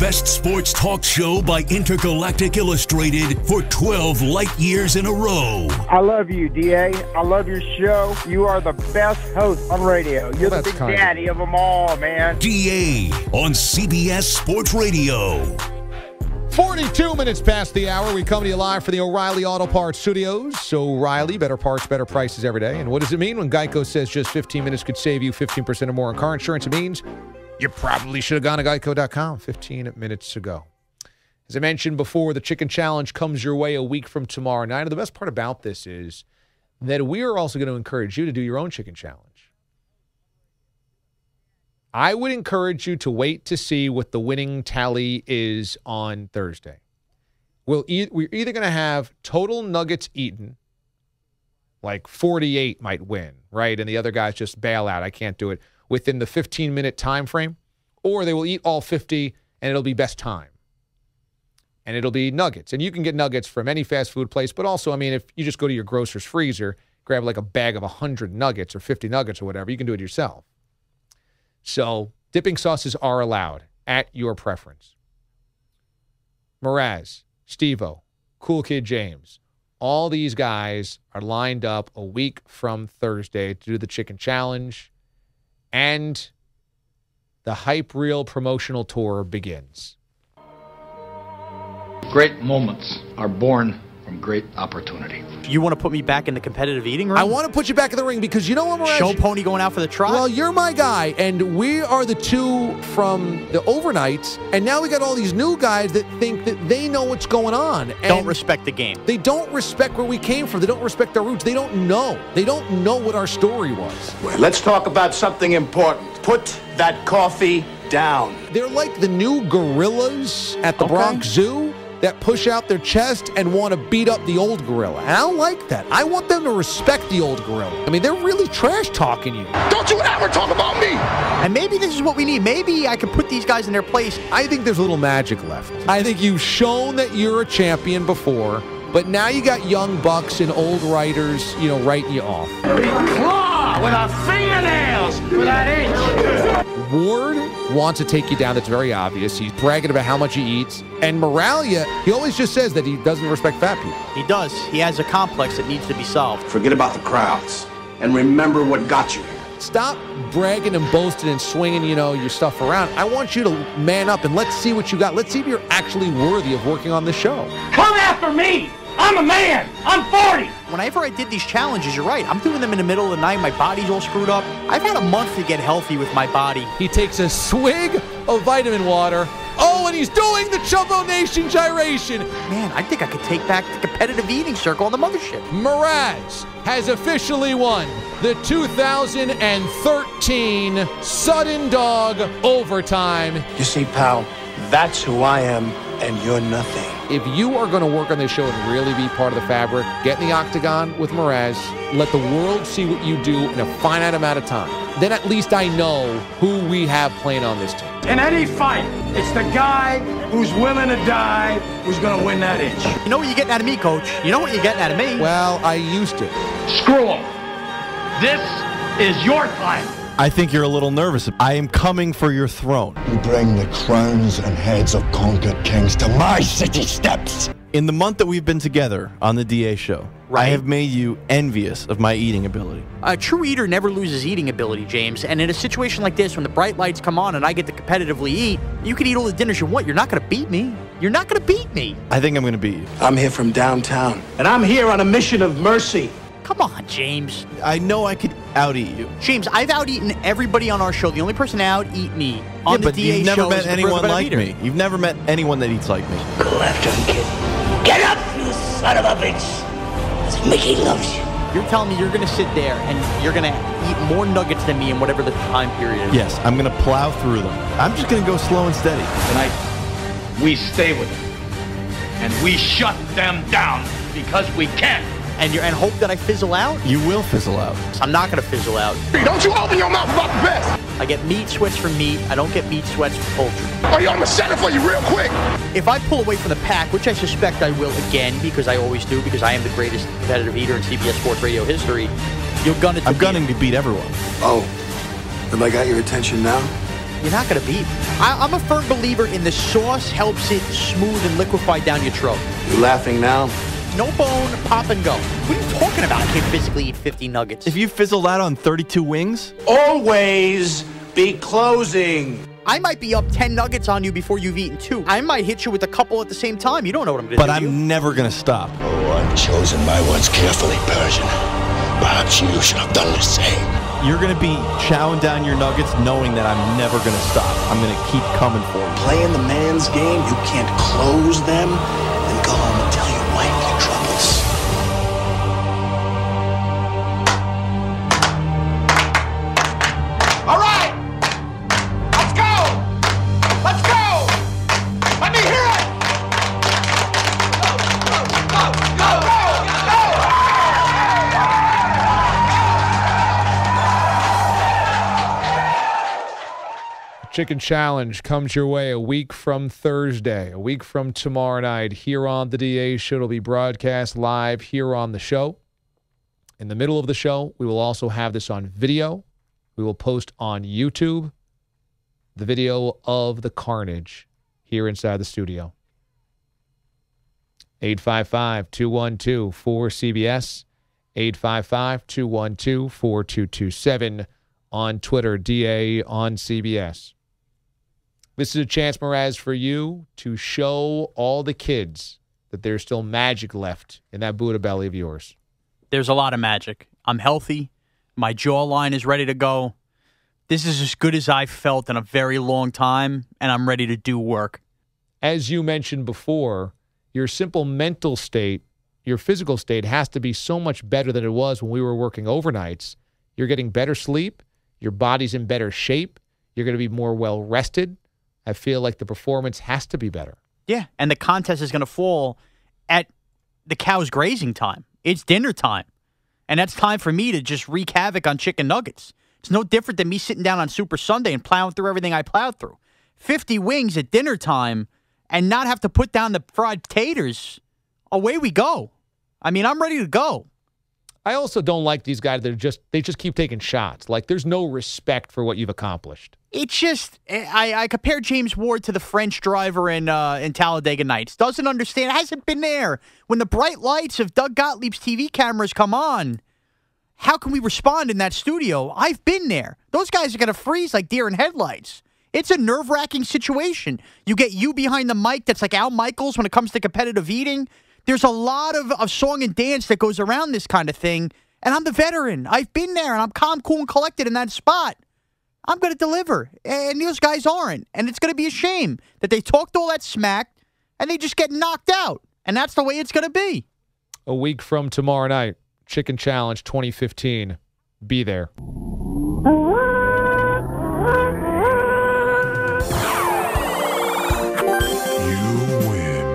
best sports talk show by Intergalactic Illustrated for 12 light years in a row. I love you, D.A. I love your show. You are the best host on radio. You're the big daddy of them all, man. D.A. on CBS Sports Radio. 42 minutes past the hour. We come to you live from the O'Reilly Auto Parts Studios. So O'Reilly, better parts, better prices every day. And what does it mean when Geico says just 15 minutes could save you 15% or more on car insurance? It means you probably should have gone to geico.com 15 minutes ago. As I mentioned before, the Chicken Challenge comes your way a week from tomorrow night. And the best part about this is that we are also going to encourage you to do your own Chicken Challenge. I would encourage you to wait to see what the winning tally is on Thursday. We're either going to have total nuggets eaten, like 48 might win, right? And the other guys just bail out. I can't do it within the 15-minute time frame. Or they will eat all 50, and it'll be best time. And it'll be nuggets. And you can get nuggets from any fast food place. But also, I mean, if you just go to your grocer's freezer, grab like a bag of 100 nuggets or 50 nuggets or whatever, you can do it yourself. So dipping sauces are allowed at your preference. Mraz, Steve-O, Cool Kid James, all these guys are lined up a week from Thursday to do the Chicken Challenge, and the Hype Reel promotional tour begins. Great moments are born from great opportunity. You want to put me back in the competitive eating room? I want to put you back in the ring because you know what, Mraz? Show pony going out for the trot? Well, you're my guy, and we are the two from the overnights, and now we got all these new guys that think that they know what's going on. And don't respect the game. They don't respect where we came from. They don't respect our roots. They don't know. They don't know what our story was. Well, let's talk about something important. Put that coffee down. They're like the new gorillas at the Bronx Zoo that push out their chest and want to beat up the old gorilla. And I don't like that. I want them to respect the old gorilla. I mean, they're really trash-talking you. Don't you ever talk about me! And maybe this is what we need. Maybe I can put these guys in their place. I think there's a little magic left. I think you've shown that you're a champion before, but now you got young bucks and old writers, writing you off. Claw with our fingernails with that inch. Ward wants to take you down. That's very obvious. He's bragging about how much he eats. And Moralia, he always just says that he doesn't respect fat people. He does. He has a complex that needs to be solved. Forget about the crowds and remember what got you here. Stop bragging and boasting and swinging, your stuff around. I want you to man up and let's see what you got. Let's see if you're actually worthy of working on this show. Come after me! I'm a man! I'm 40! Whenever I did these challenges, you're right. I'm doing them in the middle of the night. My body's all screwed up. I've had a month to get healthy with my body. He takes a swig of vitamin water. Oh, and he's doing the Chumbo Nation gyration. Man, I think I could take back the competitive eating circle on the mothership. Mraz has officially won the 2013 Sudden Dog Overtime. You see, pal, that's who I am, and you're nothing. If you are going to work on this show and really be part of the fabric, get in the octagon with Mraz. Let the world see what you do in a finite amount of time. Then at least I know who we have playing on this team. In any fight, it's the guy who's willing to die who's going to win that inch. You know what you're getting out of me, Coach? You know what you're getting out of me? Well, I used to. Screw him. This is your time. I think you're a little nervous. I am coming for your throne. You bring the crowns and heads of conquered kings to my city steps. In the month that we've been together on the DA show, right, I have made you envious of my eating ability. A true eater never loses eating ability, James. And in a situation like this, when the bright lights come on and I get to competitively eat, you can eat all the dinners you want. You're not going to beat me. You're not going to beat me. I think I'm going to beat you. I'm here from downtown, and I'm here on a mission of mercy. Come on, James. I know I could out-eat you. James, I've out-eaten everody on our show. The only person to out-eat me on the but DA you've never show met is anyone like eater. me. You've never met anyone that eats like me. Go after him, kid. Get up, you son of a bitch. Mickey loves you. You're telling me you're going to sit there and you're going to eat more nuggets than me in whatever the time period is? Yes, I'm going to plow through them. I'm just going to go slow and steady. Tonight, we stay with them. And we shut them down because we can. And hope that I fizzle out? You will fizzle out. I'm not going to fizzle out. Don't you open your mouth about the best. I get meat sweats from meat. I don't get meat sweats from poultry. Oh, yo, I'm going to set it for you real quick. If I pull away from the pack, which I suspect I will again, because I always do, because I am the greatest competitive eater in CBS Sports Radio history, you're gunning to I'm gunning to beat everyone. Oh, have I got your attention now? You're not going to beat me. I'm a firm believer in the sauce helps it smooth and liquefy down your throat. You laughing now? No bone, pop and go. What are you talking about? I can't physically eat 50 nuggets. If you fizzle out on 32 wings? Always be closing. I might be up 10 nuggets on you before you've eaten 2. I might hit you with a couple at the same time. You don't know what I'm going to do. But I'm never going to stop. Oh, I've chosen my words carefully, Persian. Perhaps you should have done the same. You're going to be chowing down your nuggets knowing that I'm never going to stop. I'm going to keep coming for you. Playing the man's game, you can't close them, then go home and tell your wife your troubles. All right! Let's go! Let's go! Let me hear it! Go, go, go, go, go, go! Chicken Challenge comes your way a week from Thursday, a week from tomorrow night here on the DA Show. It'll be broadcast live here on the show. In the middle of the show, we will also have this on video. We will post on YouTube the video of the carnage here inside the studio. 855-212-4CBS, 855-212-4227 on Twitter, DA on CBS. This is a chance, Mraz, for you to show all the kids that there's still magic left in that Buddha belly of yours. There's a lot of magic. I'm healthy. My jawline is ready to go. This is as good as I've felt in a very long time, and I'm ready to do work. As you mentioned before, your simple mental state, your physical state has to be so much better than it was when we were working overnights. You're getting better sleep. Your body's in better shape. You're going to be more well-rested. I feel like the performance has to be better. Yeah, and the contest is going to fall at the cow's grazing time. It's dinner time. And that's time for me to just wreak havoc on chicken nuggets. It's no different than me sitting down on Super Sunday and plowing through everything I plowed through. 50 wings at dinner time and not have to put down the fried taters. Away we go. I mean, I'm ready to go. I also don't like these guys that they just keep taking shots. Like, there's no respect for what you've accomplished. It's just, I compare James Ward to the French driver in Talladega Nights. Doesn't understand, hasn't been there. When the bright lights of Doug Gottlieb's TV cameras come on, how can we respond in that studio? I've been there. Those guys are going to freeze like deer in headlights. It's a nerve-wracking situation. You get you behind the mic that's like Al Michaels when it comes to competitive eating. There's a lot of song and dance that goes around this kind of thing, and I'm the veteran. I've been there, and I'm calm, cool, and collected in that spot. I'm going to deliver, and those guys aren't, and it's going to be a shame that they talked all that smack, and they just get knocked out, and that's the way it's going to be. A week from tomorrow night, Chicken Challenge 2015. Be there.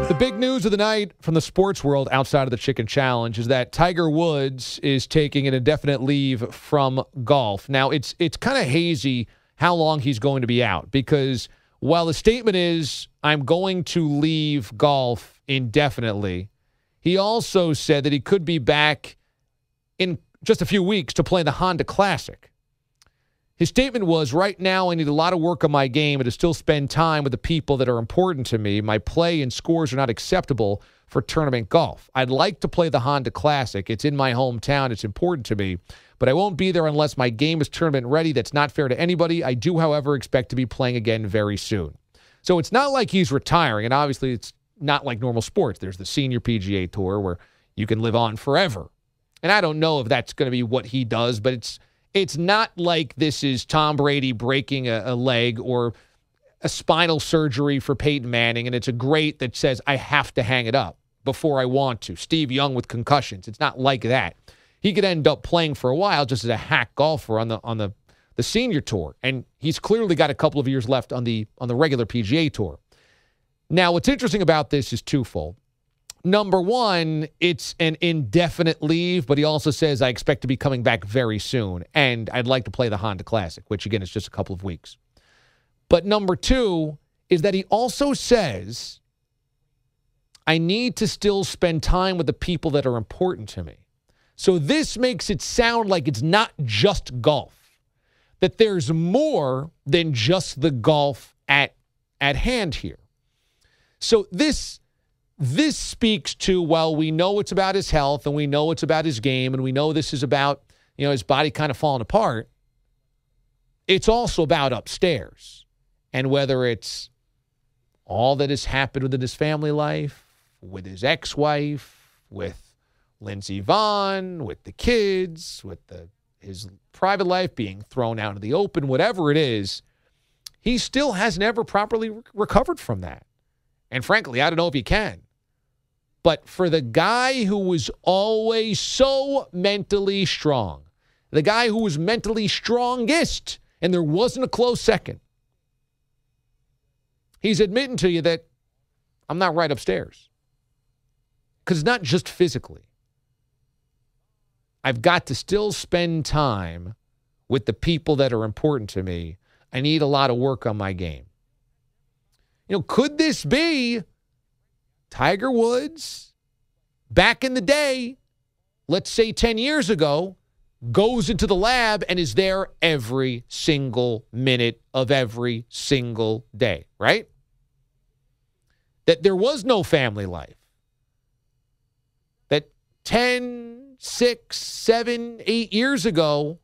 The big news of the night from the sports world outside of the Chicken Challenge is that Tiger Woods is taking an indefinite leave from golf. Now, it's kind of hazy how long he's going to be out because while the statement is, I'm going to leave golf indefinitely, he also said that he could be back in just a few weeks to play the Honda Classic. His statement was, right now I need a lot of work on my game and to still spend time with the people that are important to me. My play and scores are not acceptable for tournament golf. I'd like to play the Honda Classic. It's in my hometown. It's important to me. But I won't be there unless my game is tournament ready. That's not fair to anybody. I do, however, expect to be playing again very soon. So it's not like he's retiring. And obviously it's not like normal sports. There's the Senior PGA Tour where you can live on forever. And I don't know if that's going to be what he does, but it's not like this is Tom Brady breaking a leg or a spinal surgery for Peyton Manning, and it's a great that says, I have to hang it up before I want to. Steve Young with concussions. It's not like that. He could end up playing for a while just as a hack golfer on the senior tour, and he's clearly got a couple of years left on the regular PGA Tour. Now, what's interesting about this is twofold. Number one, it's an indefinite leave, but he also says, I expect to be coming back very soon, and I'd like to play the Honda Classic, which, again, is just a couple of weeks. But number two is that he also says, I need to still spend time with the people that are important to me. So this makes it sound like it's not just golf. that there's more than just the golf at hand here. So this speaks to, well, we know it's about his health and we know it's about his game and we know this is about, his body kind of falling apart. It's also about upstairs and whether it's all that has happened within his family life, with his ex-wife, with Lindsey Vonn, with the kids, with his private life being thrown out in the open, whatever it is, he still hasn't ever properly recovered from that. And frankly, I don't know if he can. But for the guy who was always so mentally strong, the guy who was mentally strongest, and there wasn't a close second, he's admitting to you that I'm not right upstairs. Because it's not just physically. I've got to still spend time with the people that are important to me. I need a lot of work on my game. Could this be Tiger Woods back in the day, let's say 10 years ago, goes into the lab and is there every single minute of every single day, right? That there was no family life. That 10, 6, 7, 8 years ago,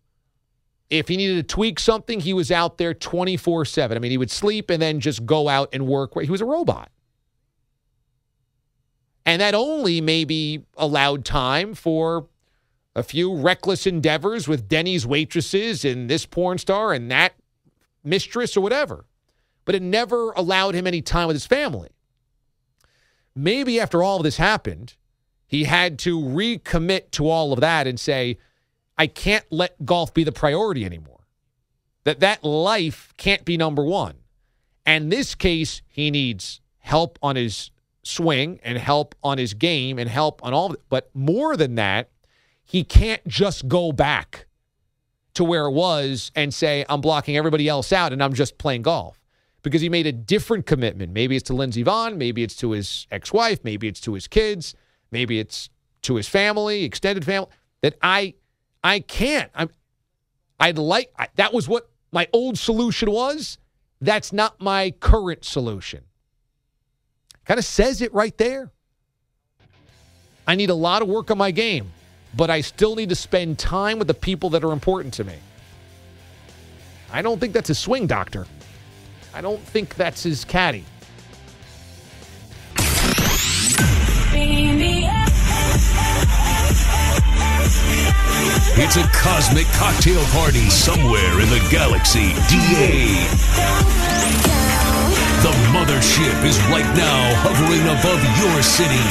if he needed to tweak something, he was out there 24/7. I mean, he would sleep and then just go out and work. He was a robot. And that only maybe allowed time for a few reckless endeavors with Denny's waitresses and this porn star and that mistress or whatever. But it never allowed him any time with his family. Maybe after all of this happened, he had to recommit to all of that and say, I can't let golf be the priority anymore. That life can't be number one. And in this case, he needs help on his swing and help on his game and help on all of it. But more than that, he can't just go back to where it was and say, I'm blocking everybody else out and I'm just playing golf. Because he made a different commitment. Maybe it's to Lindsey Vonn. Maybe it's to his ex-wife. Maybe it's to his kids. Maybe it's to his family, extended family. That I can't. That was what my old solution was. That's not my current solution. Kind of says it right there. I need a lot of work on my game, but I still need to spend time with the people that are important to me. I don't think that's his swing doctor. I don't think that's his caddy. It's a cosmic cocktail party somewhere in the galaxy. DA. The mothership is right now hovering above your city.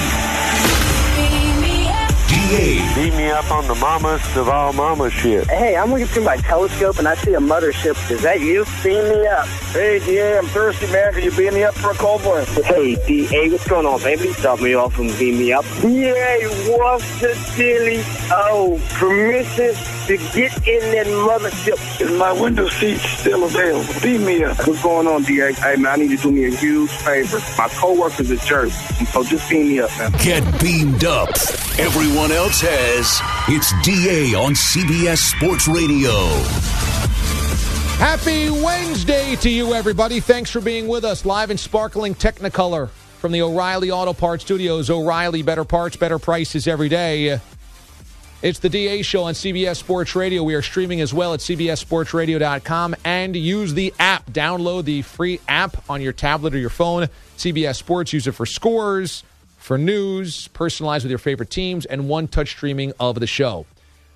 DA. Beat me up on the mamas of all mama shit. Hey, I'm looking through my telescope and I see a mothership. Is that you? Beam me up. Hey, DA, I'm thirsty, man. Can you beam me up for a cold one? Hey, DA, what's going on, baby? Stop me off and beam me up. DA, what's the dilly? Oh, permission to get in that mothership. Is my window seat still available? Beam me up. What's going on, DA? Hey, man, I need you to do me a huge favor. My coworker's a jerk, so just beam me up, man. Get beamed up. Everyone else has. It's DA on CBS Sports Radio. Happy Wednesday to you, everybody. Thanks for being with us. Live and sparkling Technicolor from the O'Reilly Auto Parts Studios. O'Reilly, better parts, better prices every day. It's the DA Show on CBS Sports Radio. We are streaming as well at cbssportsradio.com and use the app. Download the free app on your tablet or your phone. CBS Sports, use it for scores, for news, personalized with your favorite teams, and one-touch streaming of the show.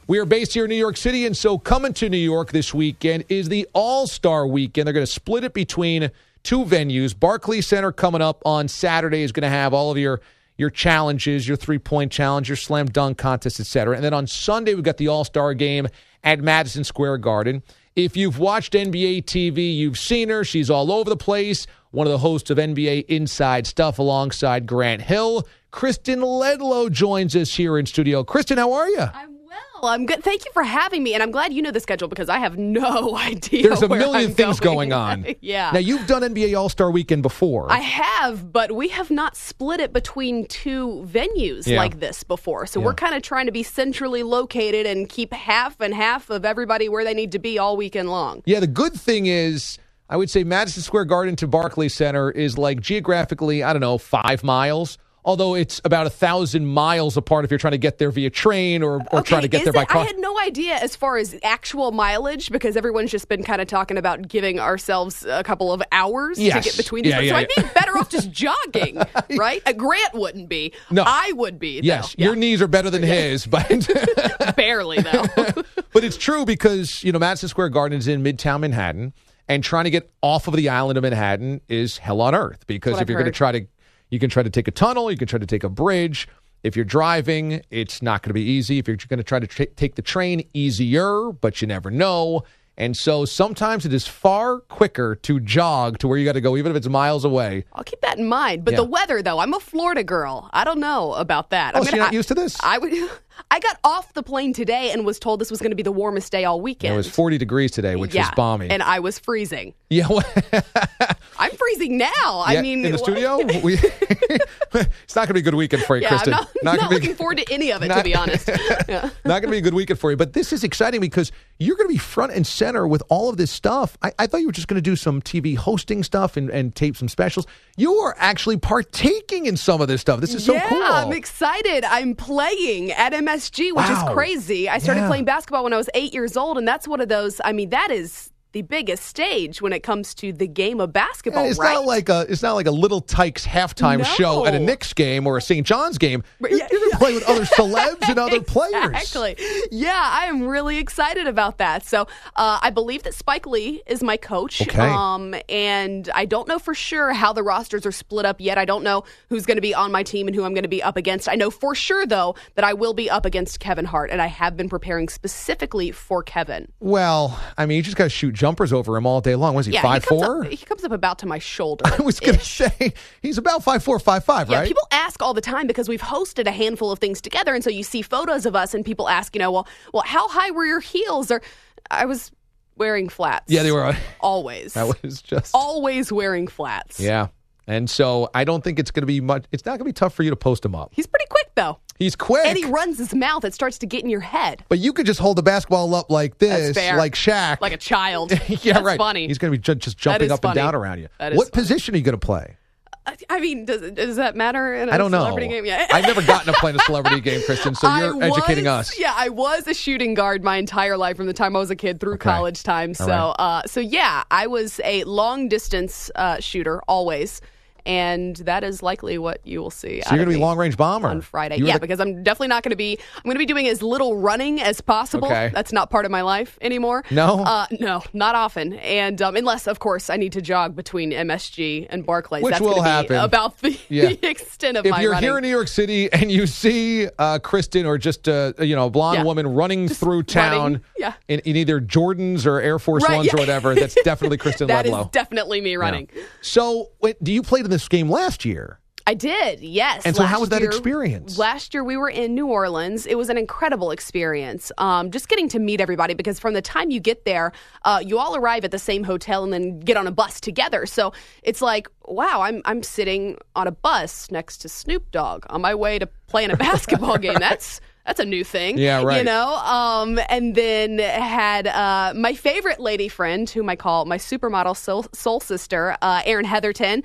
We are based here in New York City, and so coming to New York this weekend is the All-Star Weekend. They're going to split it between two venues. Barclays Center coming up on Saturday is going to have all of your challenges, your three-point challenge, your slam dunk contest, etc. And then on Sunday, we've got the All-Star Game at Madison Square Garden. If you've watched NBA TV, you've seen her. She's all over the place. One of the hosts of NBA Inside Stuff alongside Grant Hill. Kristen Ledlow joins us here in studio. Kristen, how are you? I'm well. I'm good. Thank you for having me, and I'm glad you know the schedule because I have no idea. There's a million things going on. Yeah. Now, you've done NBA All-Star Weekend before. I have, but we have not split it between two venues like this before. So we're kind of trying to be centrally located and keep half and half of everybody where they need to be all weekend long. Yeah, the good thing is, I would say Madison Square Garden to Barclays Center is like geographically, 5 miles. Although it's about 1,000 miles apart if you're trying to get there via train or trying to get there by car. I had no idea as far as actual mileage because everyone's just been kind of talking about giving ourselves a couple of hours to get between these. So I'd be better off just jogging, right? Grant wouldn't be. No. I would be. Yes, your knees are better than his. But barely, though. But it's true because, Madison Square Garden is in Midtown Manhattan, and trying to get off of the island of Manhattan is hell on earth because if you're going to try to you can try to take a tunnel. You can try to take a bridge. If you're driving, it's not going to be easy. If you're going to try to take the train, easier, but you never know. And so sometimes it is far quicker to jog to where you got to go, even if it's miles away. I'll keep that in mind. But the weather, though, I'm a Florida girl. I don't know about that. Oh, so you're not used to this? I got off the plane today and was told this was going to be the warmest day all weekend. It was 40 degrees today, which was balmy. And I was freezing. Yeah. I'm freezing now. Yeah, I mean, in the studio? It's not going to be a good weekend for you, Kristen. I'm not looking forward to any of it, to be honest. Not going to be a good weekend for you. But this is exciting because you're going to be front and center with all of this stuff. I thought you were just going to do some TV hosting stuff and tape some specials. You are actually partaking in some of this stuff. This is so cool. Yeah, I'm excited. I'm playing at MSG, which is crazy. I started playing basketball when I was 8 years old, and that's one of those, that is the biggest stage when it comes to the game of basketball, it's right? It's not like a Little Tykes halftime show at a Knicks game or a St. John's game. You're going to play with other celebs and other players. Exactly. Yeah, I am really excited about that. So I believe that Spike Lee is my coach. Okay. And I don't know for sure how the rosters are split up yet. I don't know who's going to be on my team and who I'm going to be up against. I know for sure, though, that I will be up against Kevin Hart, and I have been preparing specifically for Kevin. Well, you just got to shoot jumpers over him all day long. Was he 5'4"? He comes up about to my shoulder. I was going to say, he's about 5'4", 5'5", right? Yeah, people ask all the time because we've hosted a handful of things together, and so you see photos of us, and people ask, well, how high were your heels? Or I was wearing flats. Yeah, they were. Always. That was just... Always wearing flats. Yeah. And so I don't think it's going to be much. It's not going to be tough for you to post him up. He's pretty quick, though. He's quick. And he runs his mouth. It starts to get in your head. But you could just hold the basketball up like this, like Shaq. Like a child. Yeah, That's right. funny. He's going to be just jumping up and down around you. What position are you going to play? Does that matter in a celebrity game? Yeah. I've never gotten to play in a celebrity game, Kristen, so you're educating us. Yeah, I was a shooting guard my entire life from the time I was a kid through college time. So, I was a long-distance shooter always. And that is likely what you will see. So you're going to be long-range bomber on Friday. Because I'm definitely not going to be. I'm going to be doing as little running as possible. Okay. That's not part of my life anymore. No, no, not often. And unless, of course, I need to jog between MSG and Barclays, which that's will happen. About the extent of my running. If you're here in New York City and you see Kristen or just a blonde woman running just through town, in either Jordans or Air Force Ones or whatever, that's definitely Kristen Ledlow. That is definitely me running. Yeah. So, do you play this game last year? I did, yes. And so how was that experience? Last year we were in New Orleans. It was an incredible experience. Just getting to meet everybody because from the time you get there, you all arrive at the same hotel and then get on a bus together. So it's like, wow, I'm sitting on a bus next to Snoop Dogg on my way to playing a basketball game. That's a new thing. Yeah, right. And then had my favorite lady friend, whom I call my supermodel soul sister, Erin Heatherton,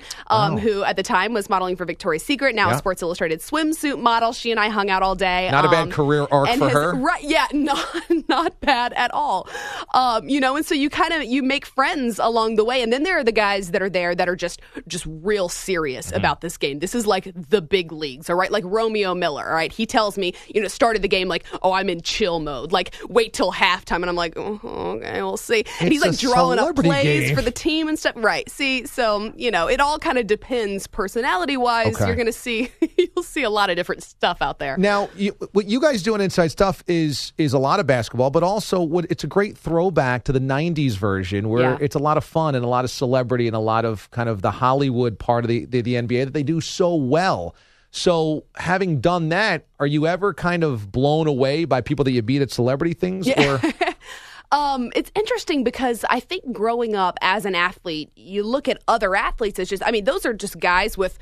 who at the time was modeling for Victoria's Secret, now a Sports Illustrated swimsuit model. She and I hung out all day. Not a bad career arc for her. Right, yeah, not bad at all. And so you make friends along the way. And then there are the guys that are there that are just real serious about this game. This is like the big leagues, all right? Like Romeo Miller, all right? He tells me, started the game like, oh, I'm in chill mode. Like, wait till halftime. And I'm like, oh, okay, we'll see. And he's like drawing up plays for the team and stuff. Right. See, so, it all kind of depends personality-wise. Okay. You're going to see, you'll see a lot of different stuff out there. Now, what you guys do on Inside Stuff is a lot of basketball, but also it's a great throwback to the 90s version where it's a lot of fun and a lot of celebrity and a lot of kind of the Hollywood part of the NBA that they do so well. So having done that, are you ever kind of blown away by people that you beat at celebrity things? Yeah. Or It's interesting because I think growing up as an athlete, you look at other athletes as just, I mean, those are just guys with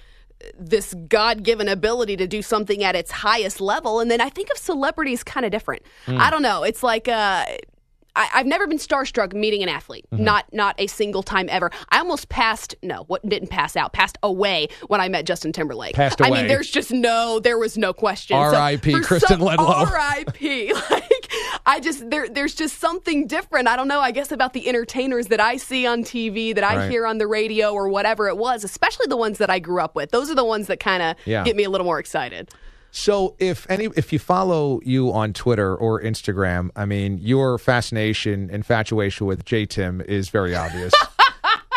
this God-given ability to do something at its highest level. And then I think of celebrities kind of different. I don't know. It's like I've never been starstruck meeting an athlete. Not a single time ever. I almost passed away when I met Justin Timberlake. Passed away. I mean, there was no question. R.I.P. Kristen Ledlow. R.I.P. There's just something different. I don't know, I guess about the entertainers that I see on TV, that I hear on the radio or whatever it was, especially the ones that I grew up with. Those are the ones that kind of get me a little more excited. So if you follow you on Twitter or Instagram, I mean, your infatuation with J-Tim is very obvious.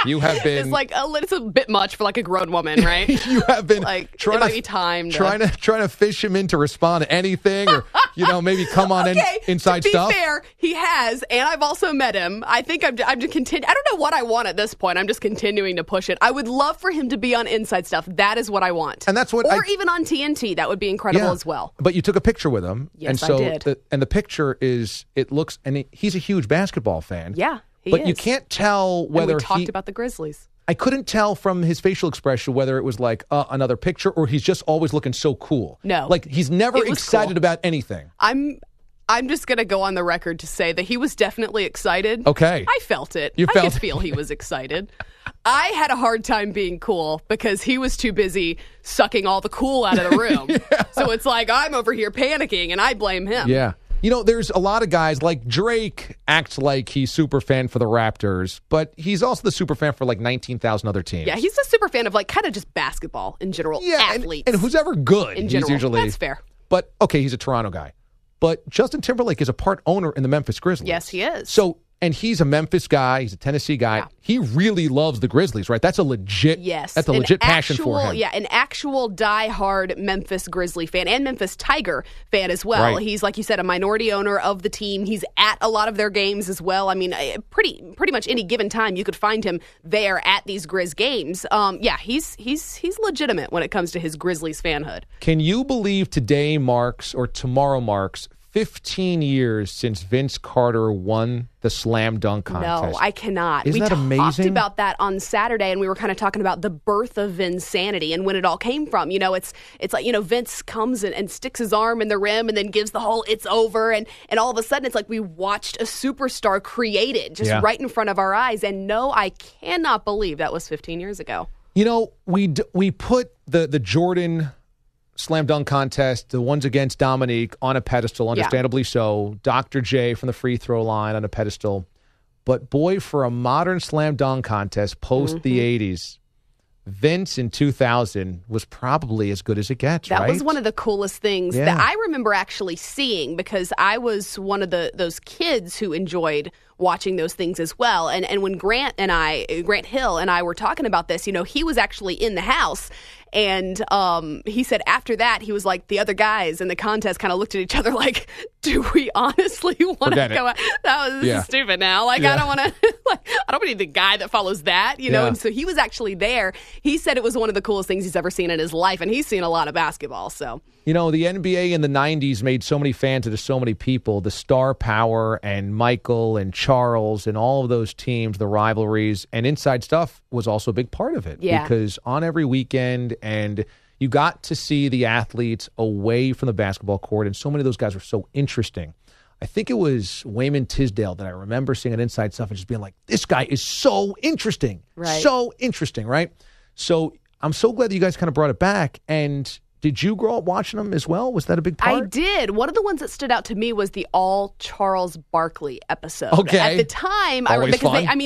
You have been... It's like, it's a bit much for like a grown woman, right? You have been trying to fish him in to respond to anything or, maybe come on inside stuff. To be fair, he has, and I've also met him. I think I'm just continuing. I don't know what I want at this point. I'm just continuing to push it. I would love for him to be on Inside Stuff. That is what I want. And that's what even on TNT. That would be incredible as well. But you took a picture with him. Yes, and so I did. And the picture he's a huge basketball fan. Yeah. But you can't tell whether we talked about the Grizzlies. I couldn't tell from his facial expression whether it was like another picture or he's just always looking so cool. No. Like he's never excited about anything. I'm just going to go on the record to say that he was definitely excited. Okay. I felt it. I could feel he was excited. I had a hard time being cool because he was too busy sucking all the cool out of the room. So it's like I'm over here panicking and I blame him. Yeah. There's a lot of guys like Drake acts like he's super fan for the Raptors, but he's also the super fan for like 19,000 other teams. Yeah, he's a super fan of like kind of just basketball in general. Yeah, athletes. And who's ever good in general. Usually. That's fair. But, okay, he's a Toronto guy. But Justin Timberlake is a part owner in the Memphis Grizzlies. Yes, he is. So, and he's a Memphis guy. He's a Tennessee guy. Yeah. He really loves the Grizzlies, right? That's a legit passion for him. Yeah, an actual diehard Memphis Grizzly fan and Memphis Tiger fan as well. Right. He's, like you said, a minority owner of the team. He's at a lot of their games as well. I mean, pretty much any given time you could find him there at these Grizz games. He's legitimate when it comes to his Grizzlies fanhood. Can you believe tomorrow marks 15 years since Vince Carter won the slam dunk contest? No, I cannot. Isn't that amazing? We talked about that on Saturday, and we were kind of talking about the birth of Vinsanity and when it all came from. It's like, Vince comes and sticks his arm in the rim and then gives the whole "it's over," and all of a sudden it's like we watched a superstar created just right in front of our eyes. And no, I cannot believe that was 15 years ago. We put the Jordan slam dunk contest, the ones against Dominique, on a pedestal, understandably so. Dr. J from the free throw line on a pedestal. But boy, for a modern slam dunk contest post the 80s, Vince in 2000 was probably as good as it gets, That right? was one of the coolest things that I remember actually seeing because I was one of those kids who enjoyed watching those things as well. And when Grant Hill and I were talking about this, he was actually in the house. And he said after that, he was like, the other guys in the contest kind of looked at each other like, do we honestly want to go out? This is stupid now. Like, I don't want to, I don't need the guy that follows that, And so he was actually there. He said it was one of the coolest things he's ever seen in his life. And he's seen a lot of basketball. So, the NBA in the 90s made so many fans into so many people. The star power and Michael and Charles and all of those teams, the rivalries and Inside Stuff was also a big part of it. Yeah. Because on every weekend, and you got to see the athletes away from the basketball court, and so many of those guys were so interesting. I think it was Wayman Tisdale that I remember seeing at Inside Stuff and just being like, this guy is so interesting. Right. So interesting, right? So I'm so glad that you guys kind of brought it back. And did you grow up watching them as well? Was that a big part? I did. One of the ones that stood out to me was the all Charles Barkley episode. Okay. At the time,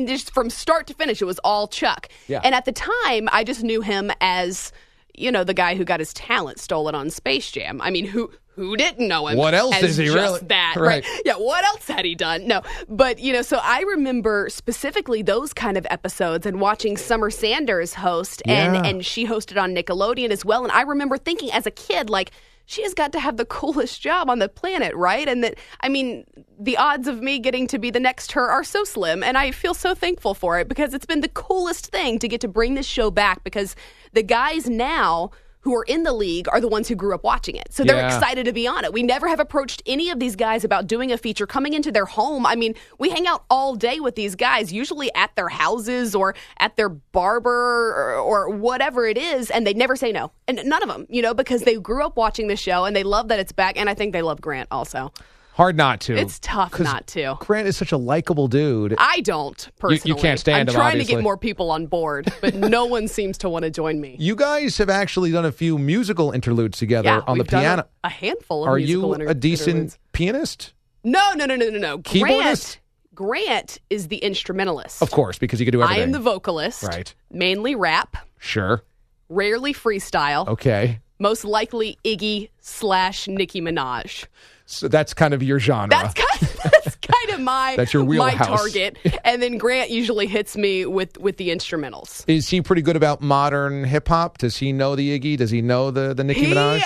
just from start to finish, it was all Chuck. Yeah. And at the time, I just knew him as, the guy who got his talent stolen on Space Jam. I mean, who didn't know him? What else is he just really? That, right? Yeah, what else had he done? No, but so I remember specifically those kind of episodes and watching Summer Sanders host, and she hosted on Nickelodeon as well. And I remember thinking as a kid, like, she has got to have the coolest job on the planet, right? And that, the odds of me getting to be the next her are so slim, and I feel so thankful for it because it's been the coolest thing to get to bring this show back because the guys now who are in the league are the ones who grew up watching it. So they're excited to be on it. We never have approached any of these guys about doing a feature coming into their home. I mean, we hang out all day with these guys, usually at their houses or at their barber or whatever it is, and they never say no. And none of them, because they grew up watching the show and they love that it's back. And I think they love Grant also. Hard not to. It's tough not to. Grant is such a likable dude. I don't, personally. You can't stand him, I'm trying obviously. to get more people on board, but no one seems to want to join me. You guys have actually done a few musical interludes together on the piano. A handful of Are musical you a decent interludes. pianist? No. Keyboardist? Grant is the instrumentalist. Of course, because you can do everything. I am the vocalist. Right. Mainly rap. Sure. Rarely freestyle. Okay. Most likely Iggy/Nicki Minaj. So that's kind of your genre. That's kind of my that's your wheelhouse. My target. And then Grant usually hits me with the instrumentals. Is he pretty good about modern hip hop? Does he know the Iggy? Does he know the Nicki Minaj?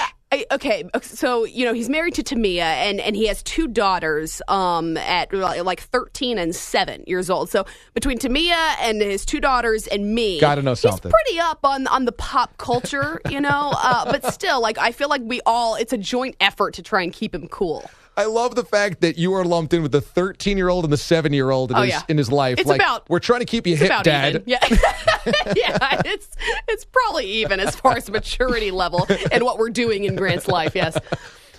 Okay, so he's married to Tamia, and he has two daughters at like 13 and 7 years old. So between Tamia and his two daughters and me, gotta know something. He's pretty up on the pop culture, but still, like I feel like it's a joint effort to try and keep him cool. I love the fact that you are lumped in with the 13-year-old and the 7-year-old in his life. It's we're trying to keep you hip, Dad. Even. Yeah, yeah. It's probably even as far as maturity level and what we're doing in Grant's life. Yes.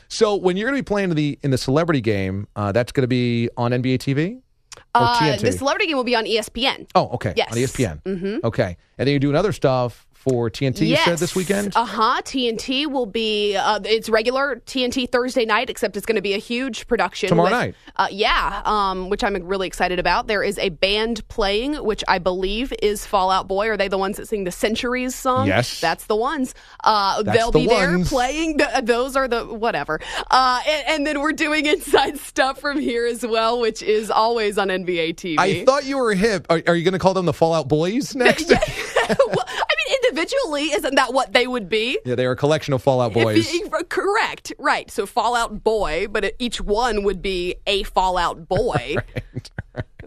So when you're going to be playing in the celebrity game, that's going to be on NBA TV or TNT? The celebrity game will be on ESPN. Oh, okay. Yes. On ESPN. Mm-hmm. Okay, and then you're doing other stuff for TNT, you said, this weekend? TNT will be, it's regular TNT Thursday night, except it's going to be a huge production. Tomorrow night? Which I'm really excited about. There is a band playing, which I believe is Fall Out Boy. Are they the ones that sing the Centuries song? Yes. That's the ones. They'll be there playing. Those are the whatever. And then we're doing Inside Stuff from here as well, which is always on NBA TV. I thought you were hip. Are you going to call them the Fall Out Boys next? Well, I mean, individually, isn't that what they would be? Yeah, they are a collection of Fall Out Boys. Correct. Right. So Fallout Boy, but each one would be a Fallout Boy. Right.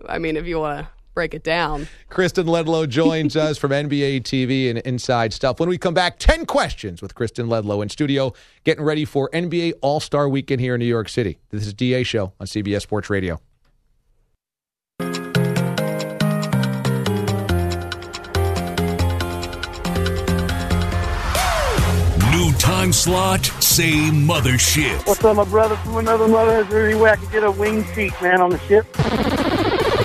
I mean, if you want to break it down. Kristen Ledlow joins us from NBA TV and Inside Stuff. When we come back, 10 questions with Kristen Ledlow in studio, getting ready for NBA All-Star Weekend here in New York City. This is DA Show on CBS Sports Radio. Time slot, say mothership. What's up, my brother from another mother? Is there any way I could get a wing seat, man, on the ship?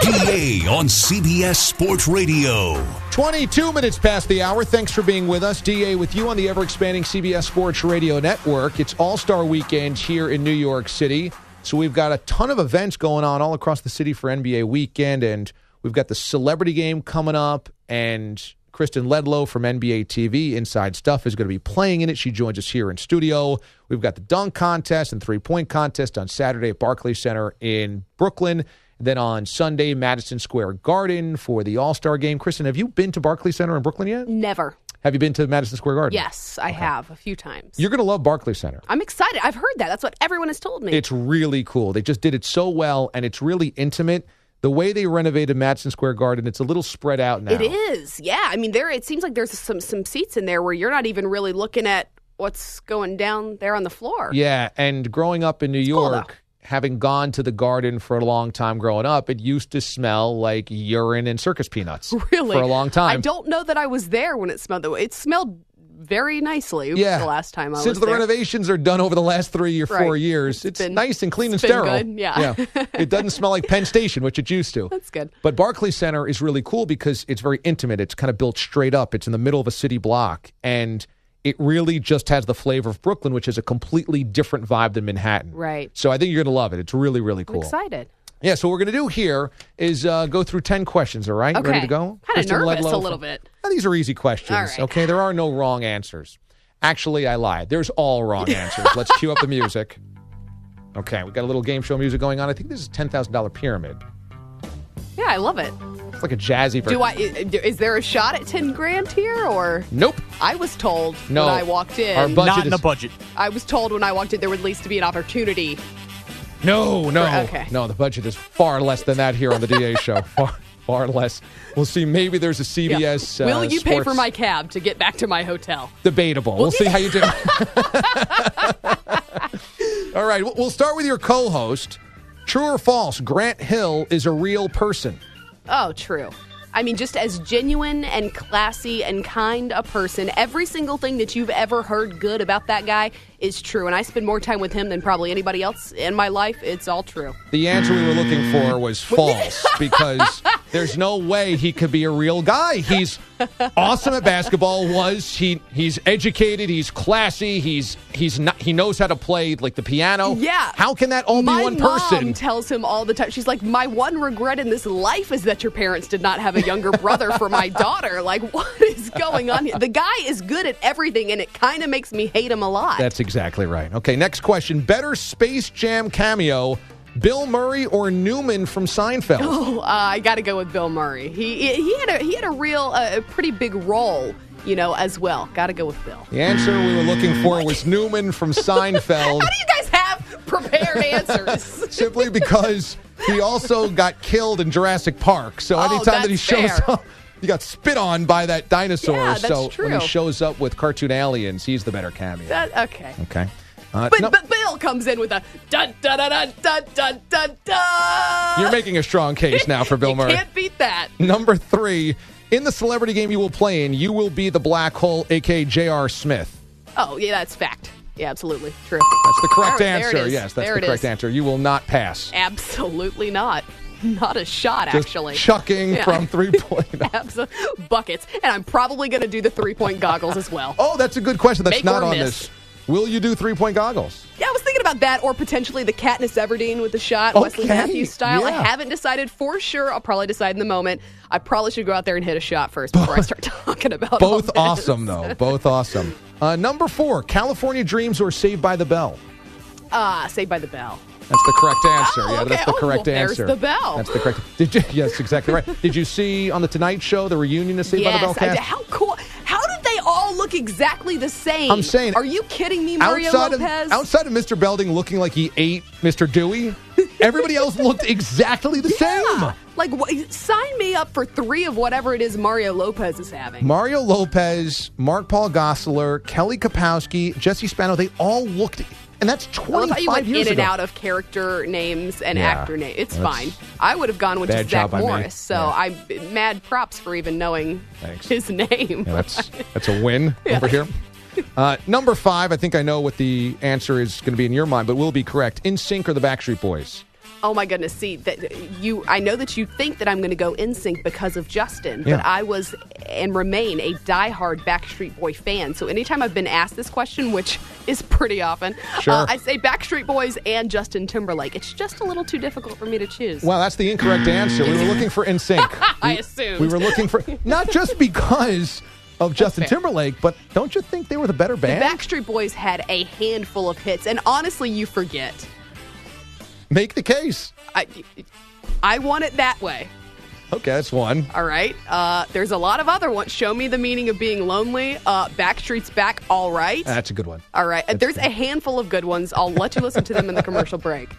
DA on CBS Sports Radio. 22 minutes past the hour. Thanks for being with us. DA with you on the ever-expanding CBS Sports Radio Network. It's All-Star Weekend here in New York City. So we've got a ton of events going on all across the city for NBA weekend. And we've got the celebrity game coming up. And Kristen Ledlow from NBA TV, Inside Stuff, is going to be playing in it. She joins us here in studio. We've got the dunk contest and three-point contest on Saturday at Barclays Center in Brooklyn. Then on Sunday, Madison Square Garden for the All-Star Game. Kristen, have you been to Barclays Center in Brooklyn yet? Never. Have you been to Madison Square Garden? Yes, I have a few times. You're going to love Barclays Center. I'm excited. I've heard that. That's what everyone has told me. It's really cool. They just did it so well, and it's really intimate. The way they renovated Madison Square Garden, it's a little spread out now. It is, yeah. I mean, it seems like there's some seats in there where you're not even really looking at what's going down there on the floor. Yeah, and growing up in New York, having gone to the Garden for a long time growing up, it used to smell like urine and circus peanuts. Really? For a long time. I don't know that I was there when it smelled that way. It smelled very nicely the last time I was there. Since the renovations are done over the last 3 or 4 years, it's nice and clean and sterile. Good. Yeah. It doesn't smell like Penn Station, which it used to. That's good. But Barclays Center is really cool because it's very intimate. It's kind of built straight up. It's in the middle of a city block. And it really just has the flavor of Brooklyn, which is a completely different vibe than Manhattan. Right. So I think you're going to love it. It's really, really cool. I'm excited. Yeah, so what we're going to do here is go through 10 questions, all right? Okay. Ready to go? Kind of nervous a little bit. These are easy questions, all right. Okay? There are no wrong answers. Actually, I lied. There's all wrong answers. Let's cue up the music. Okay, we got a little game show music going on. I think this is $10,000 Pyramid. Yeah, I love it. It's like a jazzy version. Is there a shot at 10 grand here, or? Nope. I was told when I walked in. Our budget not in the budget. I was told when I walked in there would at least be an opportunity. No. Okay. No, the budget is far less than that here on the DA show. far less. We'll see. Maybe there's a CBS. Yeah. Will you pay for sports- my cab to get back to my hotel? Debatable. We'll see how you do. All right. We'll start with your co-host. True or false? Grant Hill is a real person. Oh, true. I mean, just as genuine and classy and kind a person, every single thing that you've ever heard good about that guy is true. And I spend more time with him than probably anybody else in my life. It's all true. The answer we were looking for was false because there's no way he could be a real guy. He's awesome at basketball. He's educated. He's classy. He knows how to play like the piano. Yeah. How can that all be one person? My mom tells him all the time. She's like, my one regret in this life is that your parents did not have a younger brother for my daughter. Like, what is going on here? The guy is good at everything, and it kind of makes me hate him a lot. That's exactly right. Okay, next question. Better Space Jam cameo, Bill Murray or Newman from Seinfeld? Oh, I got to go with Bill Murray. He had a real, pretty big role, as well. Got to go with Bill. The answer we were looking for was Newman from Seinfeld. How do you guys have prepared answers? Simply because he also got killed in Jurassic Park. So anytime that he shows up, he got spit on by that dinosaur. Yeah, that's so true. when he shows up with cartoon aliens, he's the better cameo. Okay. Okay. But Bill comes in with a dun dun dun dun dun dun dun dun. You're making a strong case now for Bill Murray. You can't beat that. Number 3, in the celebrity game you will play in, you will be the black hole, a.k.a. J.R. Smith. Oh, yeah, that's fact. Yeah, absolutely. True. That's the correct answer. There it is. Yes, that's there the correct answer. You will not pass. Absolutely not. Not a shot, Just actually. Chucking from 3-point. Absolutely. Buckets. And I'm probably going to do the 3-point goggles as well. Oh, that's a good question. That's Make not or on miss. this. Will you do 3-point goggles? Yeah, I was thinking about that, or potentially the Katniss Everdeen with the shot, Wesley Matthews style. Yeah. I haven't decided for sure. I'll probably decide in the moment. I probably should go out there and hit a shot first before I start talking about all Both this. awesome, though. Both awesome. Number 4, California Dreams or Saved by the Bell? Saved by the Bell. That's the correct answer. Oh, Yeah, okay. that's the correct answer. There's the bell. That's the correct. Yes, exactly right. Did you see on the Tonight Show the reunion of Saved by the Bell Yes, cast? how cool. How did they all look exactly the same? I'm saying, are you kidding me, Mario Lopez? Outside of Mr. Belding looking like he ate Mr. Dewey, everybody else looked exactly the same. Like, sign me up for 3 of whatever it is Mario Lopez is having. Mario Lopez, Mark Paul Gosselaar, Kelly Kapowski, Jesse Spano, they all looked. And that's 25 you went years in ago. and out of character names and Yeah, actor names. It's that's fine. I would have gone with bad just Zach job by me. Morris. So Yeah. I'm mad props for even knowing his name. Yeah, that's a win over here. Number 5, I think I know what the answer is going to be in your mind, but will be correct. In Sync or the Backstreet Boys? Oh my goodness! See that I know that you think that I'm going to go NSYNC because of Justin, Yeah. but I was and remain a diehard Backstreet Boy fan. So anytime I've been asked this question, which is pretty often, Sure. I say Backstreet Boys and Justin Timberlake. It's just a little too difficult for me to choose. Well, that's the incorrect answer. We were looking for In Sync. I assumed. We were looking for, not just because of Justin fair. Timberlake, but don't you think they were the better The band? Backstreet Boys had a handful of hits, and honestly, you forget. Make the case. I want it that way. Okay, that's one. All right. There's a lot of other ones. Show me the meaning of being lonely. Backstreet's Back. All right. That's a good one. All right. There's a handful of good ones. I'll let you listen to them in the commercial break.